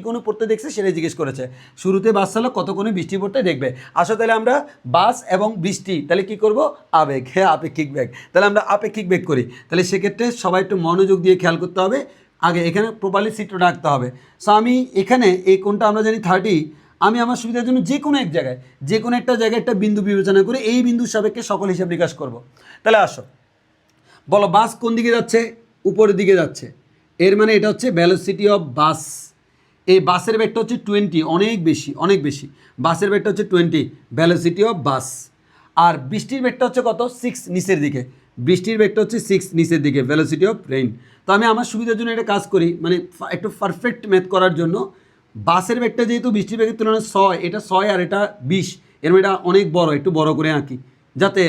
কোণে পড়তে দেখছে সেটাই জিজ্ঞেস করেছে। শুরুতে বাস চালক কত কোণে বৃষ্টি পড়তে দেখবে। আসলে তাহলে আমরা বাস এবং বৃষ্টি তাহলে কি করব? আবেগ, হ্যাঁ আপেক্ষিক বেগ। তাহলে আমরা আপেক্ষিক বেগ করি। তাহলে সেক্ষেত্রে সবাই একটু মনোযোগ দিয়ে খেয়াল করতে হবে। আগে এখানে প্রপারলি চিত্রটা আঁকতে হবে। সো আমি এখানে এই কোণটা আমরা জানি 30, আমি আমার সুবিধার জন্য যে কোনো এক জায়গায় যে কোনো একটা জায়গায় একটা বিন্দু বিবেচনা করে এই বিন্দুর সাপেক্ষে সকল হিসাব নিকাশ করব। তাহলে আসো বলো বাস কোন দিকে যাচ্ছে, উপরের দিকে যাচ্ছে, এর মানে এটা হচ্ছে ভ্যালোসিটি অফ বাস। এই বাসের বেগটা হচ্ছে 20, অনেক বেশি অনেক বেশি। বাসের বেগটা হচ্ছে 20, ভ্যালোসিটি অফ বাস। আর বৃষ্টির বেগটা হচ্ছে কত, 6 নিচের দিকে। বৃষ্টির বেগটা হচ্ছে 6 নিচের দিকে, ভ্যালোসিটি অফ রেইন। তো আমি আমার সুবিধার জন্য এটা কাজ করি, মানে একটু পারফেক্ট ম্যাথ করার জন্য। বাসের বেগটা যেহেতু বৃষ্টির বেগের তুলনায় 6, এটা 6 আর এটা 20, এর মানে এটা অনেক বড়, একটু বড় করে আঁকি যাতে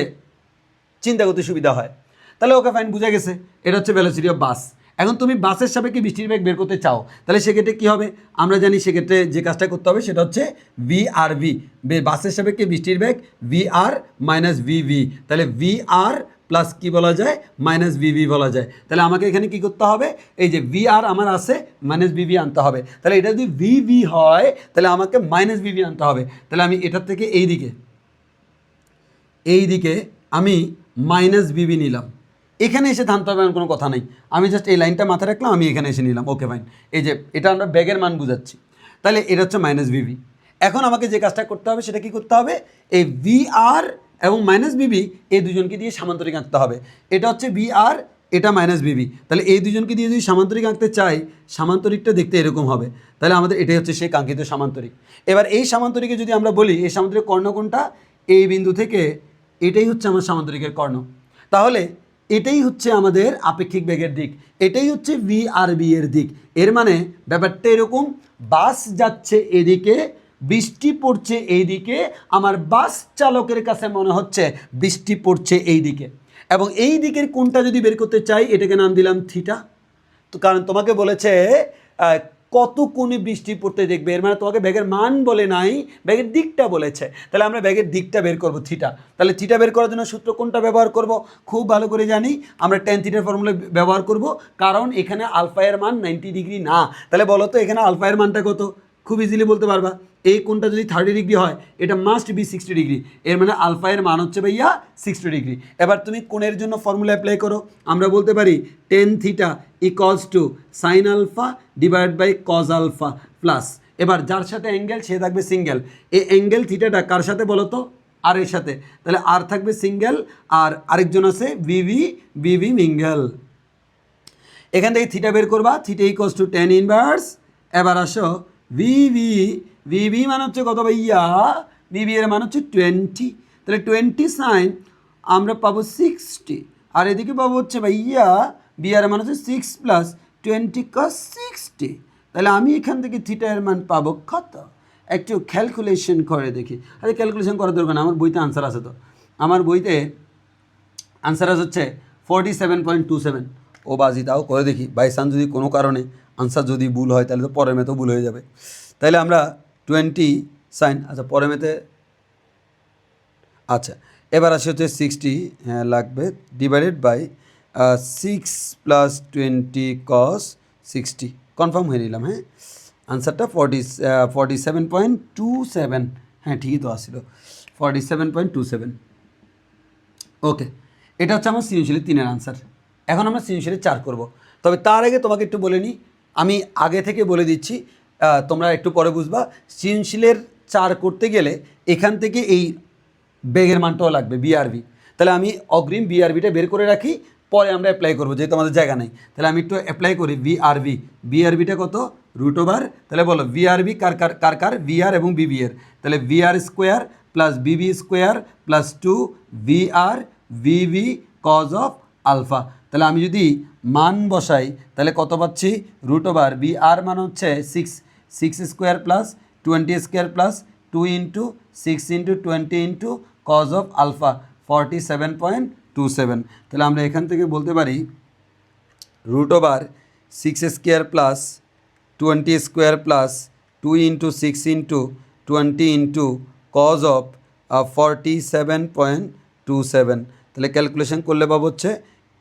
চিন্তা করতে সুবিধা হয়। তাহলে ওকে ফাইন, বুঝা গেছে, এটা হচ্ছে ভ্যালোসিটি অফ বাস। এখন তুমি বাসের সাপেক্ষে বৃষ্টির বেগ বের করতে চাও, তাহলে সেক্ষেত্রে কী হবে, আমরা জানি সেক্ষেত্রে যে কাজটা করতে হবে সেটা হচ্ছে VRV, বাসের সাপেক্ষে বৃষ্টির বেগ VR মাইনাস VV। তাহলে VR প্লাস কী বলা যায়, মাইনাস VV বলা যায়। তাহলে আমাকে এখানে কি করতে হবে, এই যে VR আমার আছে, মাইনাস VV আনতে হবে। তাহলে এটা যদি VV হয় তাহলে আমাকে মাইনাস VV আনতে হবে। তাহলে আমি এটার থেকে এই দিকে আমি মাইনাস VV নিলাম। এখানে এসে থামতে হবে এমন কোনো কথা নেই, আমি জাস্ট এই লাইনটা মাথায় রাখলাম, আমি এখানে এসে নিলাম। ওকে ফাইন, এই যে এটা আমরা ব্যাগের মান বুঝাচ্ছি। তাহলে এটা হচ্ছে মাইনাস VV। এখন আমাকে যে কাজটা করতে হবে সেটা কি করতে হবে, এই VR এবং মাইনাস VV এই দুজনকে দিয়ে সামান্তরিক আঁকতে হবে। এটা হচ্ছে VR, এটা মাইনাস VV। তাহলে এই দুজনকে দিয়ে যদি সামান্তরিক আঁকতে চাই, সামান্তরিকটা দেখতে এরকম হবে। তাহলে আমাদের এটাই হচ্ছে সেই কাঙ্ক্ষিত সামান্তরিক। এবার এই সামান্তরিকে যদি আমরা বলি এই সামান্তরিক কর্ণ কোনটা, এই বিন্দু থেকে এটাই হচ্ছে আমার সামান্তরিকের কর্ণ। তাহলে এটাই হচ্ছে আমাদের আপেক্ষিক বেগের দিক, এটাই হচ্ছে VRB এর দিক। এর মানে ব্যাপারটা এরকম, বাস যাচ্ছে এদিকে, বৃষ্টি পড়ছে এইদিকে, আমার বাস চালকের কাছে মনে হচ্ছে বৃষ্টি পড়ছে এই দিকে। এবং এই দিকের কোনটা যদি বের করতে চাই, এটাকে নাম দিলাম থিটা। তো কারণ তোমাকে বলেছে কত কোণে বৃষ্টি পড়তে দেখবে, এর মানে তোমাকে ব্যাগের মান বলে নাই, ব্যাগের দিকটা বলেছে। তাহলে আমরা ব্যাগের দিকটা বের করব থিটা। তাহলে থিটা বের করার জন্য সূত্র কোনটা ব্যবহার করব, খুব ভালো করে জানি আমরা ট্যান থিটার ফর্মুলা ব্যবহার করব, কারণ এখানে আলফা এর মান 90 ডিগ্রি না। তাহলে বলো তো এখানে আলফা এর মানটা কত, খুব ইজিলি বলতে পারবা, এই কোণটা যদি 30 ডিগ্রি হয় এটা মাস্ট বি 60 ডিগ্রি, এর মানে আলফা এর মান হচ্ছে ভাইয়া 60 ডিগ্রি। এবার তুমি কোণের জন্য ফর্মুলা অ্যাপ্লাই করো, আমরা বলতে পারি tan theta equals to sine alpha divide by cos alpha plus, এবার যার সাথে অ্যাঙ্গেল সে থাকবে সিঙ্গেল। এই অ্যাঙ্গেল থিটাটা কার সাথে বলো তো, আর এর সাথে, তাহলে আর থাকবে সিঙ্গেল, আর আরেকজন আছে বিভি মিঙ্গেল। এখান থেকে থিটা বের করবা, theta equals two ten inverse. এবার আসো ভিভি মান হচ্ছে কত ভাইয়া, ভিভি এর মান হচ্ছে 20। তাহলে 20 সাইন আমরা পাবো 60, আর এদিকে পাবো হচ্ছে ভাইয়া বিআর মান হচ্ছে 6 প্লাস 20 cos 60। তাহলে আমি এখান থেকে থিটা এর মান পাবো কত, একটু ক্যালকুলেশন করে দেখি। আরে ক্যালকুলেশন করার দরকার না, আমার বইতে আনসার আছে। তো আমার বইতে আনসার হচ্ছে 47.27। ও বাজি তাও করে দেখি, বাই চান্স যদি কোনো কারণে আনসার যদি ভুল হয় তাহলে তো পরের মেতেও ভুল হয়ে যাবে। তাহলে আমরা 20 সাইন, আচ্ছা পরের মেতে, আচ্ছা এবার আসে হচ্ছে 60, হ্যাঁ লাগবে, divided by 6 plus 20 cos 60, confirm হয়ে নিলাম। হ্যাঁ আনসারটা 47.27, হ্যাঁ ঠিকই তো আসছিল 47.27। ওকে, এটা হচ্ছে আমার সৃজনশীলের 3-এর আনসার। এখন আমরা সৃজনশীলের 4 করব। তবে তার আগে তোমাকে একটু বলে নিই, আমি আগে থেকে বলে দিচ্ছি, তোমরা একটু পরে বুঝবা। সৃজনশীলের 4 করতে গেলে এখান থেকে এই বেগের মানটাও লাগবে বিআরবি। তাহলে আমি অগ্রিম বিআরবিটা বের করে রাখি, পরে আমরা অ্যাপ্লাই করবো, যেহেতু আমাদের জায়গা নেই। তাহলে আমি একটু অ্যাপ্লাই করি বিআরবিটা কত, রুট ওভার, তাহলে বলো বিআরবি কার ভিআর এবং বিবি এর, তাহলে VR square plus BB square plus 2 VR VV cos of alpha. তাহলে আমি যদি মান বসাই তাহলে কত পাচ্ছি, রুট ওভার বিআর মান হচ্ছে 6 square plus 20 square plus 2 into 6 into 20 into cos of alpha 47.27। তাহলে আমরা এখান থেকে বলতে পারি root over 6 square plus 20 square plus 2 into 6 into 20 into cos of 47.27। তাহলে ক্যালকুলেশন করলে পাবো হচ্ছে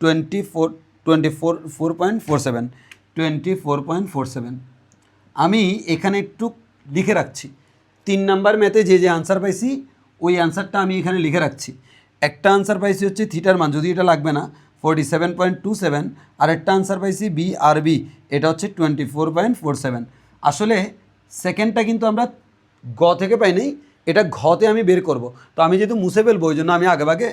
24.47। আমি এখানে একটু লিখে রাখছি, 3 নাম্বার ম্যাথে যে আনসার পাইছি ওই আনসারটা আমি এখানে লিখে রাখছি। একটা আনসার পাইছি হচ্ছে থিটার মান, যদি এটা লাগবে না, 47.27, আর একটা আনসার পাইছি বিআরবি, এটা হচ্ছে 24.47। আসলে সেকেন্ডটা কিন্তু আমরা গ থেকে পাই নাই, এটা ঘতে আমি বের করব। তো আমি যেহেতু মুছে ফেলবো ওই জন্য আমি আগেভাগে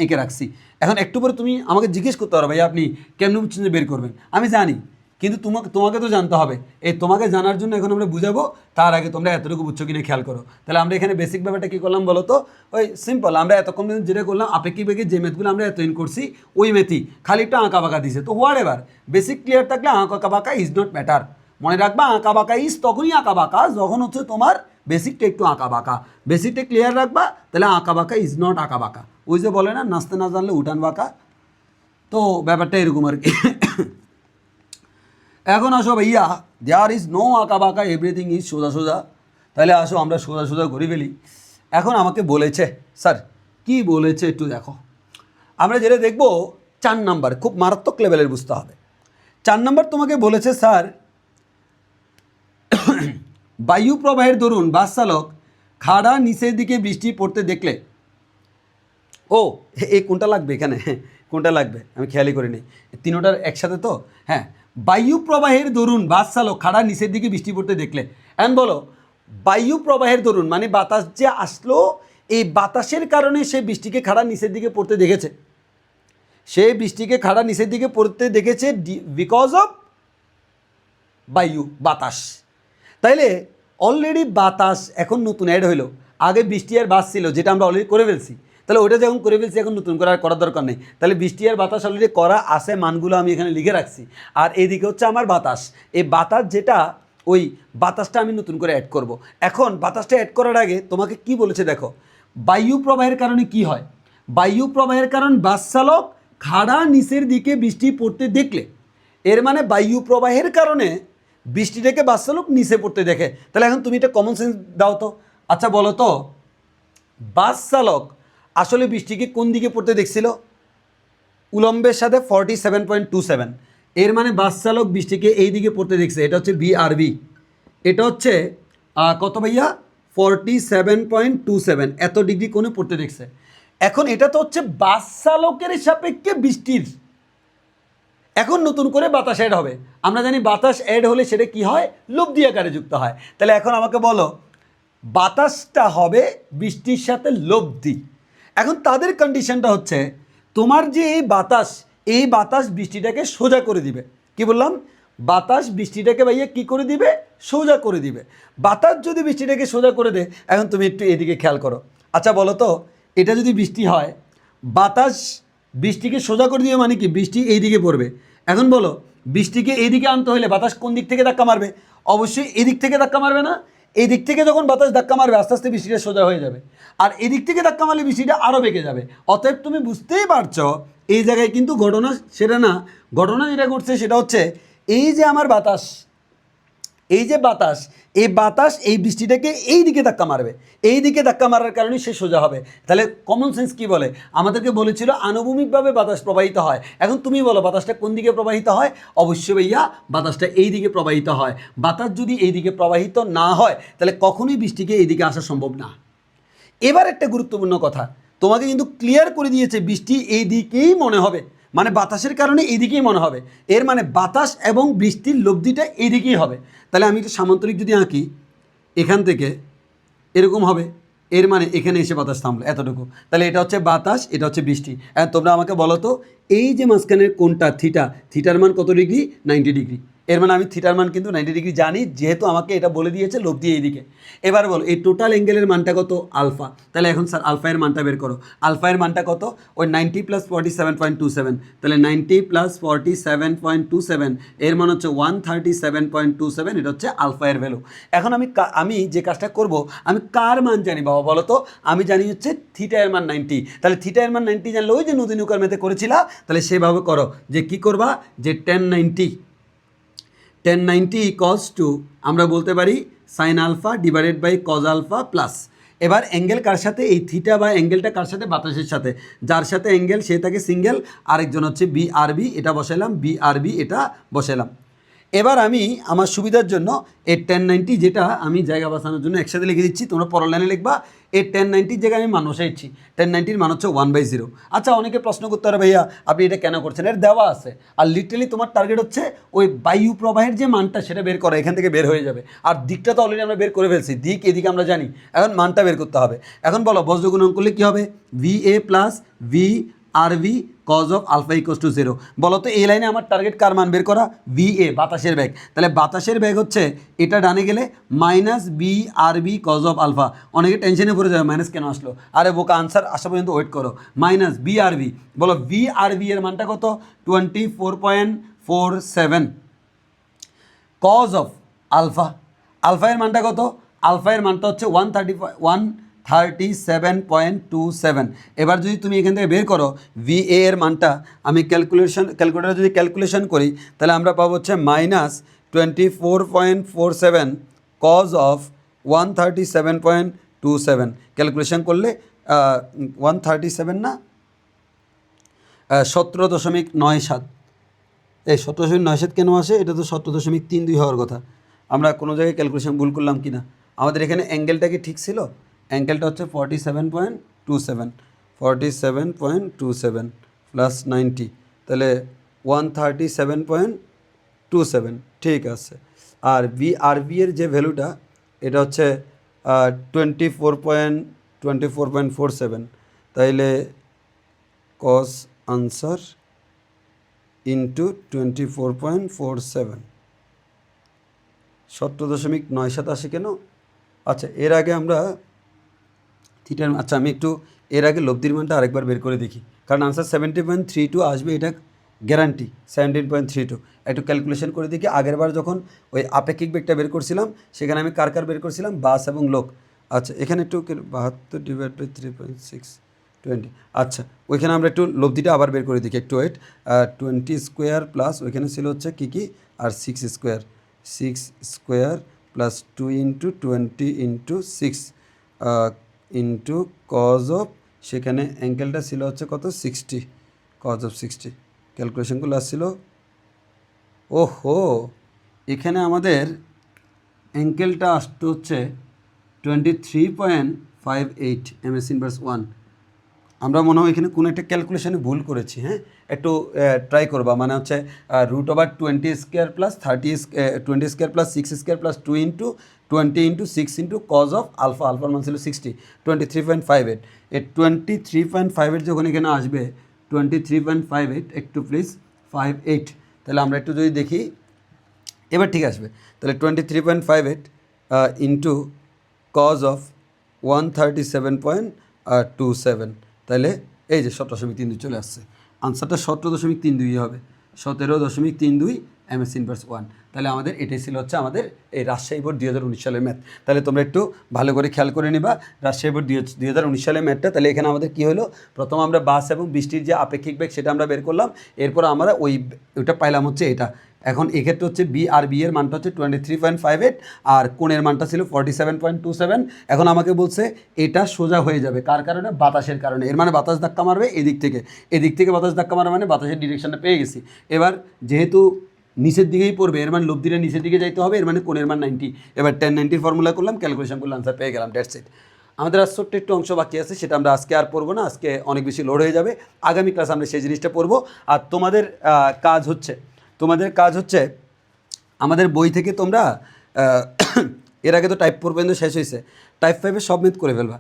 এঁকে রাখছি। এখন একটু পরে তুমি আমাকে জিজ্ঞেস করতে পারো ভাই আপনি কেমন বুঝছেন যে বের করবেন, আমি জানি, কিন্তু তোমাকে তো জানতে হবে। এই তোমাকে জানার জন্য এখন আমরা বুঝাবো, তার আগে তোমরা এতটুকু বুঝছো কিনা খেয়াল করো। তাহলে আমরা এখানে বেসিক ব্যাপারটা কী করলাম বলো তো, ওই সিম্পল আমরা এতক্ষণ যেটা করলাম আপেক্ষিক বেগের যে ম্যাথগুলো আমরা এতদিন করছি ওই ম্যাথই, খালি একটু আঁকা বাঁকা দিছে। তো হোয়াট এভার, বেসিক ক্লিয়ার থাকলে আঁকা বাঁকা ইজ নট ম্যাটার। মনে রাখবা আঁকা বাঁকা ইজ তখনই আঁকা বাঁকা যখন হচ্ছে তোমার বেসিকটা একটু আঁকা বাঁকা, বেসিকটা ক্লিয়ার রাখবা তাহলে আঁকা বাঁকা ইজ নট আঁকা বাঁকা। ওই যে বলে না নাচতে না জানলে উঠান বাঁকা, তো ব্যাপারটা এরকম আর কি। এখন আসো ভাইয়া, দেয়ার ইজ নো আঁকা বাঁকা, এভরিথিং ইজ সোজা সোজা। তাহলে আসো আমরা সোজা সোজা করে ফেলি। এখন আমাকে বলেছে স্যার কি বলেছে একটু দেখো। আমরা যেটা দেখবো 4 নাম্বার, খুব মারাত্মক লেভেলের বুঝতে হবে। 4 নাম্বার তোমাকে বলেছে স্যার বায়ু প্রবাহের দরুন বাস চালক খাড়া নিচের দিকে বৃষ্টি পড়তে দেখলে, ও এই কোনটা লাগবে এখানে, কোনটা লাগবে আমি খেয়ালই করিনি, তিনোটার একসাথে তো। হ্যাঁ, বায়ু প্রবাহের দরুন বাস চালক খাড়া নিচের দিকে বৃষ্টি পড়তে দেখলে। এখন বলো বায়ু প্রবাহের দরুন মানে বাতাস যে আসলো, এই বাতাসের কারণে সে বৃষ্টিকে খাড়া নিচের দিকে পড়তে দেখেছে। সে বৃষ্টিকে খাড়া নিচের দিকে পড়তে দেখেছে বিকজ অফ বায়ু, বাতাস। তাইলে অলরেডি বাতাস এখন নতুন অ্যাড হইলো, আগে বৃষ্টি আর বাস ছিল যেটা আমরা অলরেডি করে ফেলছি। তাহলে ওইটা যখন করে ফেলছি এখন নতুন করে আর করার দরকার নেই। তাহলে বৃষ্টি আর বাতাস অলরেডি করা আছে, মানগুলো আমি এখানে লিখে রাখছি। আর এইদিকে হচ্ছে আমার বাতাস, এই বাতাস যেটা ওই বাতাসটা আমি নতুন করে অ্যাড করব। এখন বাতাসটা অ্যাড করার আগে তোমাকে কি বলেছে দেখো, বায়ু প্রবাহের কারণে কি হয়। বায়ু প্রবাহের কারণ বাস চালক খাড়া নিচের দিকে বৃষ্টি পড়তে দেখলে, এর মানে বায়ু প্রবাহের কারণে বৃষ্টিটাকে বাস চালক নিচে পড়তে দেখে। তাহলে এখন তুমি এটা কমন সেন্স দাও তো। আচ্ছা বলো তো বাস চালক আসলে বৃষ্টিকে কোন দিকে পড়তে দেখছিল, উলম্বের সাথে 47.27। এর মানে বাস চালক বৃষ্টিকে এই দিকে পড়তে দেখছে, এটা হচ্ছে BRB। এটা হচ্ছে কত ভাইয়া 47.27, এত ডিগ্রি কোণে পড়তে দেখছে। এখন এটা তো হচ্ছে বাস চালকের সাপেক্ষে বৃষ্টির। এখন নতুন করে বাতাস অ্যাড হবে, আমরা জানি বাতাস অ্যাড হলে সেটা কি হয়, লব্ধি আকারে যুক্ত হয়। তাহলে এখন আমাকে বলো বাতাসটা হবে বৃষ্টির সাথে লব্ধি। এখন তাদের কন্ডিশনটা হচ্ছে তোমার যে এই বাতাস বৃষ্টিটাকে সোজা করে দিবে। কি বললাম, বাতাস বৃষ্টিটাকে ভাইয়া কি করে দিবে, সোজা করে দিবে। বাতাস যদি বৃষ্টিটাকে সোজা করে দেয়, এখন তুমি একটু এদিকে খেয়াল করো। আচ্ছা বলো তো এটা যদি বৃষ্টি হয়, বাতাস বৃষ্টিকে সোজা করে দিবে মানে কি, বৃষ্টি এই দিকে পড়বে। এখন বলো বৃষ্টিকে এইদিকে আনতে হলে বাতাস কোন দিক থেকে ধাক্কা মারবে, অবশ্যই এদিক থেকে ধাক্কা মারবে না। এই দিক থেকে যখন বাতাস ধাক্কা মারবে আস্তে আস্তে বৃষ্টিটা সোজা হয়ে যাবে, আর এদিক থেকে ধাক্কা মারলে বৃষ্টিটা আরও বেঁকে যাবে। অতএব তুমি বুঝতেই পারছো এই জায়গায় কিন্তু ঘটনা সেটা না, ঘটনা যেটা ঘটছে সেটা হচ্ছে এই যে আমার বাতাস, এই যে বাতাস, এই বাতাস এই বৃষ্টিটাকে এই দিকে ধাক্কা মারবে, এই দিকে ধাক্কা মারার কারণে সে সোজা হবে। তাহলে কমন সেন্স কি বলে, আমাদেরকে বলেছিল আনুভূমিকভাবে বাতাস প্রবাহিত হয়। এখন তুমি বলো বাতাসটা কোন দিকে প্রবাহিত হয়, অবশ্যই ভাইয়া বাতাসটা এই দিকে প্রবাহিত হয়। বাতাস যদি এই দিকে প্রবাহিত না হয় তাহলে কখনোই বৃষ্টিকে এই দিকে আসা সম্ভব না। এবার একটা গুরুত্বপূর্ণ কথা তোমাকে কিন্তু ক্লিয়ার করে দিয়েছে, বৃষ্টি এই দিকেই মনে হবে, মানে বাতাসের কারণে এইদিকেই মনে হবে। এর মানে বাতাস এবং বৃষ্টির লব্ধিটা এইদিকেই হবে। তাহলে আমি একটা সামান্তরিক যদি আঁকি, এখান থেকে এরকম হবে, এর মানে এখানে এসে বাতাস থামলো এতটুকু। তাহলে এটা হচ্ছে বাতাস, এটা হচ্ছে বৃষ্টি। তোমরা আমাকে বলো তো এই যে মাঝখানের কোণটা থিটার মান কত ডিগ্রি, 90 ডিগ্রি। এর মানে আমি থিটার মান কিন্তু 90 ডিগ্রি জানি, যেহেতু আমাকে এটা বলে দিয়েছে লব্ধি এইদিকে। এবার বলো এই টোটাল অ্যাঙ্গেলের মানটা কত, আলফা। তাহলে এখন স্যার আলফা এর মানটা বের করো। আলফা এর মানটা কত, ওই 90 + 47.27। তাহলে 90 + 47.27 এর মান হচ্ছে 137.27। এটা হচ্ছে আলফা এর ভ্যালু। এখন আমি যে কাজটা করব, আমি কার মান জানি বাবা বলো তো, আমি জানি হচ্ছে থিটা এর মান 90। তাহলে থিটা এর মান 90 জানলে ওই যে নদী নৌকার মেতে করেছিলা, তাহলে সেভাবে করো যে কি করবা, যে 1090 = আমরা বলতে পারি sine alpha divided by cos alpha plus. এবার অ্যাঙ্গেল কার সাথে, এই থিটা বা অ্যাঙ্গেলটা কার সাথে, বাতাসের সাথে। যার সাথে অ্যাঙ্গেল সে থাকে সিঙ্গেল, আরেকজন হচ্ছে BRB, এটা বসাইলাম BRB, এটা বসাইলাম। এবার আমি আমার সুবিধার জন্য এই 1090 যেটা আমি জায়গা বাঁচানোর জন্য একসাথে লিখে দিচ্ছি, তোমরা পরের লাইনে লিখবা এই 1090 জায়গায় আমি মান বসাইছি। 1090 মান হচ্ছে 1/0। আচ্ছা, অনেকে প্রশ্ন করতে পারে ভাইয়া আপনি এটা কেন করছেন, এর দেওয়া আছে। আর লিটারালি তোমার টার্গেট হচ্ছে ওই বায়ু প্রবাহের যে মানটা সেটা বের করা, এখান থেকে বের হয়ে যাবে। আর দিকটা তো অলরেডি আমরা বের করে ফেলছি, দিক এদিকে আমরা জানি, এখন মানটা বের করতে হবে। এখন বলো বজ্রগুণন করলে কী হবে, VA plus VRV cos of alpha equals to 0। বলো তো এই লাইনে আমার টার্গেট কার মান বের করা, VA বাতাসের বেগ। তাহলে বাতাসের বেগ হচ্ছে এটা ডানে গেলে minus BRB cos of alpha. অনেকে টেনশনে পড়ে যাবে মাইনাস কেন আসলো, আরে বোকা আনসার আসা পর্যন্ত ওয়েট করো। মাইনাস BRB, বলো VRB এর মানটা কত, 24.47 কজ অফ আলফা। আলফা এর মানটা কত, আলফা এর মানটা হচ্ছে 137.27। এবার যদি তুমি এখান থেকে বের করো VA এর মানটা, আমি ক্যালকুলেটারে যদি ক্যালকুলেশন করি তাহলে আমরা পাবো হচ্ছে মাইনাস 24.47 কজ অফ 137.27। ক্যালকুলেশন করলে 137 না 17.97। এই 17.97 কেন আসে, এটা তো 17.32 হওয়ার কথা। আমরা কোনো জায়গায় ক্যালকুলেশন ভুল করলাম কি না, আমাদের এখানে অ্যাঙ্গেলটা কি ঠিক ছিল, অ্যাঙ্গেলটা হচ্ছে 47.27 প্লাস 90, তাহলে 137.27, ঠিক আছে। আর VRB এর যে ভ্যালুটা এটা হচ্ছে 24.47, তাইলে কস আনসার ইন্টু 24.47, 17.97 আসে কেন। আচ্ছা, এর আগে আমরা থিটার, আচ্ছা আমি একটু এর আগে লব্ধির মানটা আরেকবার বের করে দেখি, কারণ আনসার 17.32 আসবে, এটা গ্যারান্টি 17.32। একটু ক্যালকুলেশন করে দেখি, আগেরবার যখন ওই আপেক্ষিক বেগটা বের করছিলাম সেখানে আমি কার বের করছিলাম, বাস এবং লোক। আচ্ছা, এখানে একটু 72 ডিভাইড বাই 3.620। আচ্ছা, ওইখানে আমরা একটু লব্ধিটা আবার বের করে দেখি, একটু ওয়েট। 20 স্কোয়ার প্লাস ওইখানে ছিল হচ্ছে কী আর 6 square plus 2 into 20 into 6 into cos of, সেখানে অ্যাঙ্গেলটা ছিল হচ্ছে কত, 60, কজ অফ 60। ক্যালকুলেশনগুলো আসছিল, ওহো এখানে আমাদের অ্যাঙ্গেলটা আসতে হচ্ছে 23.58 MS ইনভার্স 1। আমরা মনে হয় এখানে কোনো একটা ক্যালকুলেশনে ভুল করেছি, হ্যাঁ একটু ট্রাই করবা, মানে হচ্ছে √20 square plus 20 square plus 6 square plus 2 into 20 into 6 into cos of alpha, আলফার মান ছিল 60, 23.58। এই 23.58 যখন এখানে আসবে 23.58, একটু প্লিজ 58, তাহলে আমরা একটু যদি দেখি এবার ঠিক আসবে। তাহলে 23.58 ইন্টু কজ অফ 137.27, তাহলে এই যে 17.32 চলে আসছে। আনসারটা 17.32 হবে, 17.32 MS ইনভার্স 1। তাহলে আমাদের এটাই ছিল হচ্ছে আমাদের এই রাজশাহী বোর্ড 2019 সালের ম্যাথ। তাহলে তোমরা একটু ভালো করে খেয়াল করে নিবা রাজশাহী বোর্ড 2019 সালের ম্যাথটা। তাহলে এখানে আমাদের কী হলো, প্রথম আমরা বাস এবং বৃষ্টির যে আপেক্ষিক বেগ সেটা আমরা বের করলাম, এরপর আমরা ওইটা পাইলাম হচ্ছে এটা। এখন এক্ষেত্রে হচ্ছে BRB এর মানটা হচ্ছে 23.58 আর কোণের মানটা ছিল 47.27। এখন আমাকে বলছে এটা সোজা হয়ে যাবে, কার কারণে, বাতাসের কারণে। এর মানে বাতাস ধাক্কা মারবে এদিক থেকে বাতাস ধাক্কা মারবে, মানে বাতাসের ডিরেকশনটা পেয়ে গেছি। এবার যেহেতু নিচের দিকেই পড়বে, এর মানে লব্ধিটা নিচের দিকে যাইতে হবে, এর মানে কোণের মান 90। এবার 1090 ফর্মুলা করলাম, ক্যালকুলেশন করলে আনসার পেয়ে গেলাম, দ্যাটস ইট। আমাদের আর ছোট্ট একটু অংশ বাকি আছে, সেটা আমরা আজকে আর পড়বো না, আজকে অনেক বেশি লোড হয়ে যাবে। আগামী ক্লাস আমরা সেই জিনিসটা পড়বো। আর তোমাদের কাজ হচ্ছে আমাদের বই থেকে তোমরা এর আগে তো টাইপ 4 পর্যন্ত শেষ হয়েছে, টাইপ 5-এর সব ম্যাথ করে ফেলবা,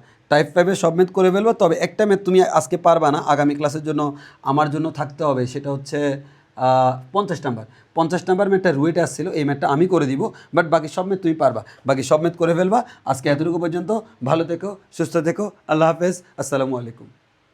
তবে একটা ম্যাথ তুমি আজকে পারবা না, আগামী ক্লাসের জন্য আমার জন্য থাকতে হবে, সেটা হচ্ছে 50 নাম্বার ম্যাথটা রুয়েটে আসছিল, এই ম্যাথটা আমি করে দিব, বাট বাকি সব ম্যাথ তুমি পারবা, বাকি সব ম্যাথ করে ফেলবা। আজকে এতটুকু পর্যন্ত, ভালো থেকো, সুস্থ থেকো, আল্লাহ হাফেজ, আসসালামু আলাইকুম।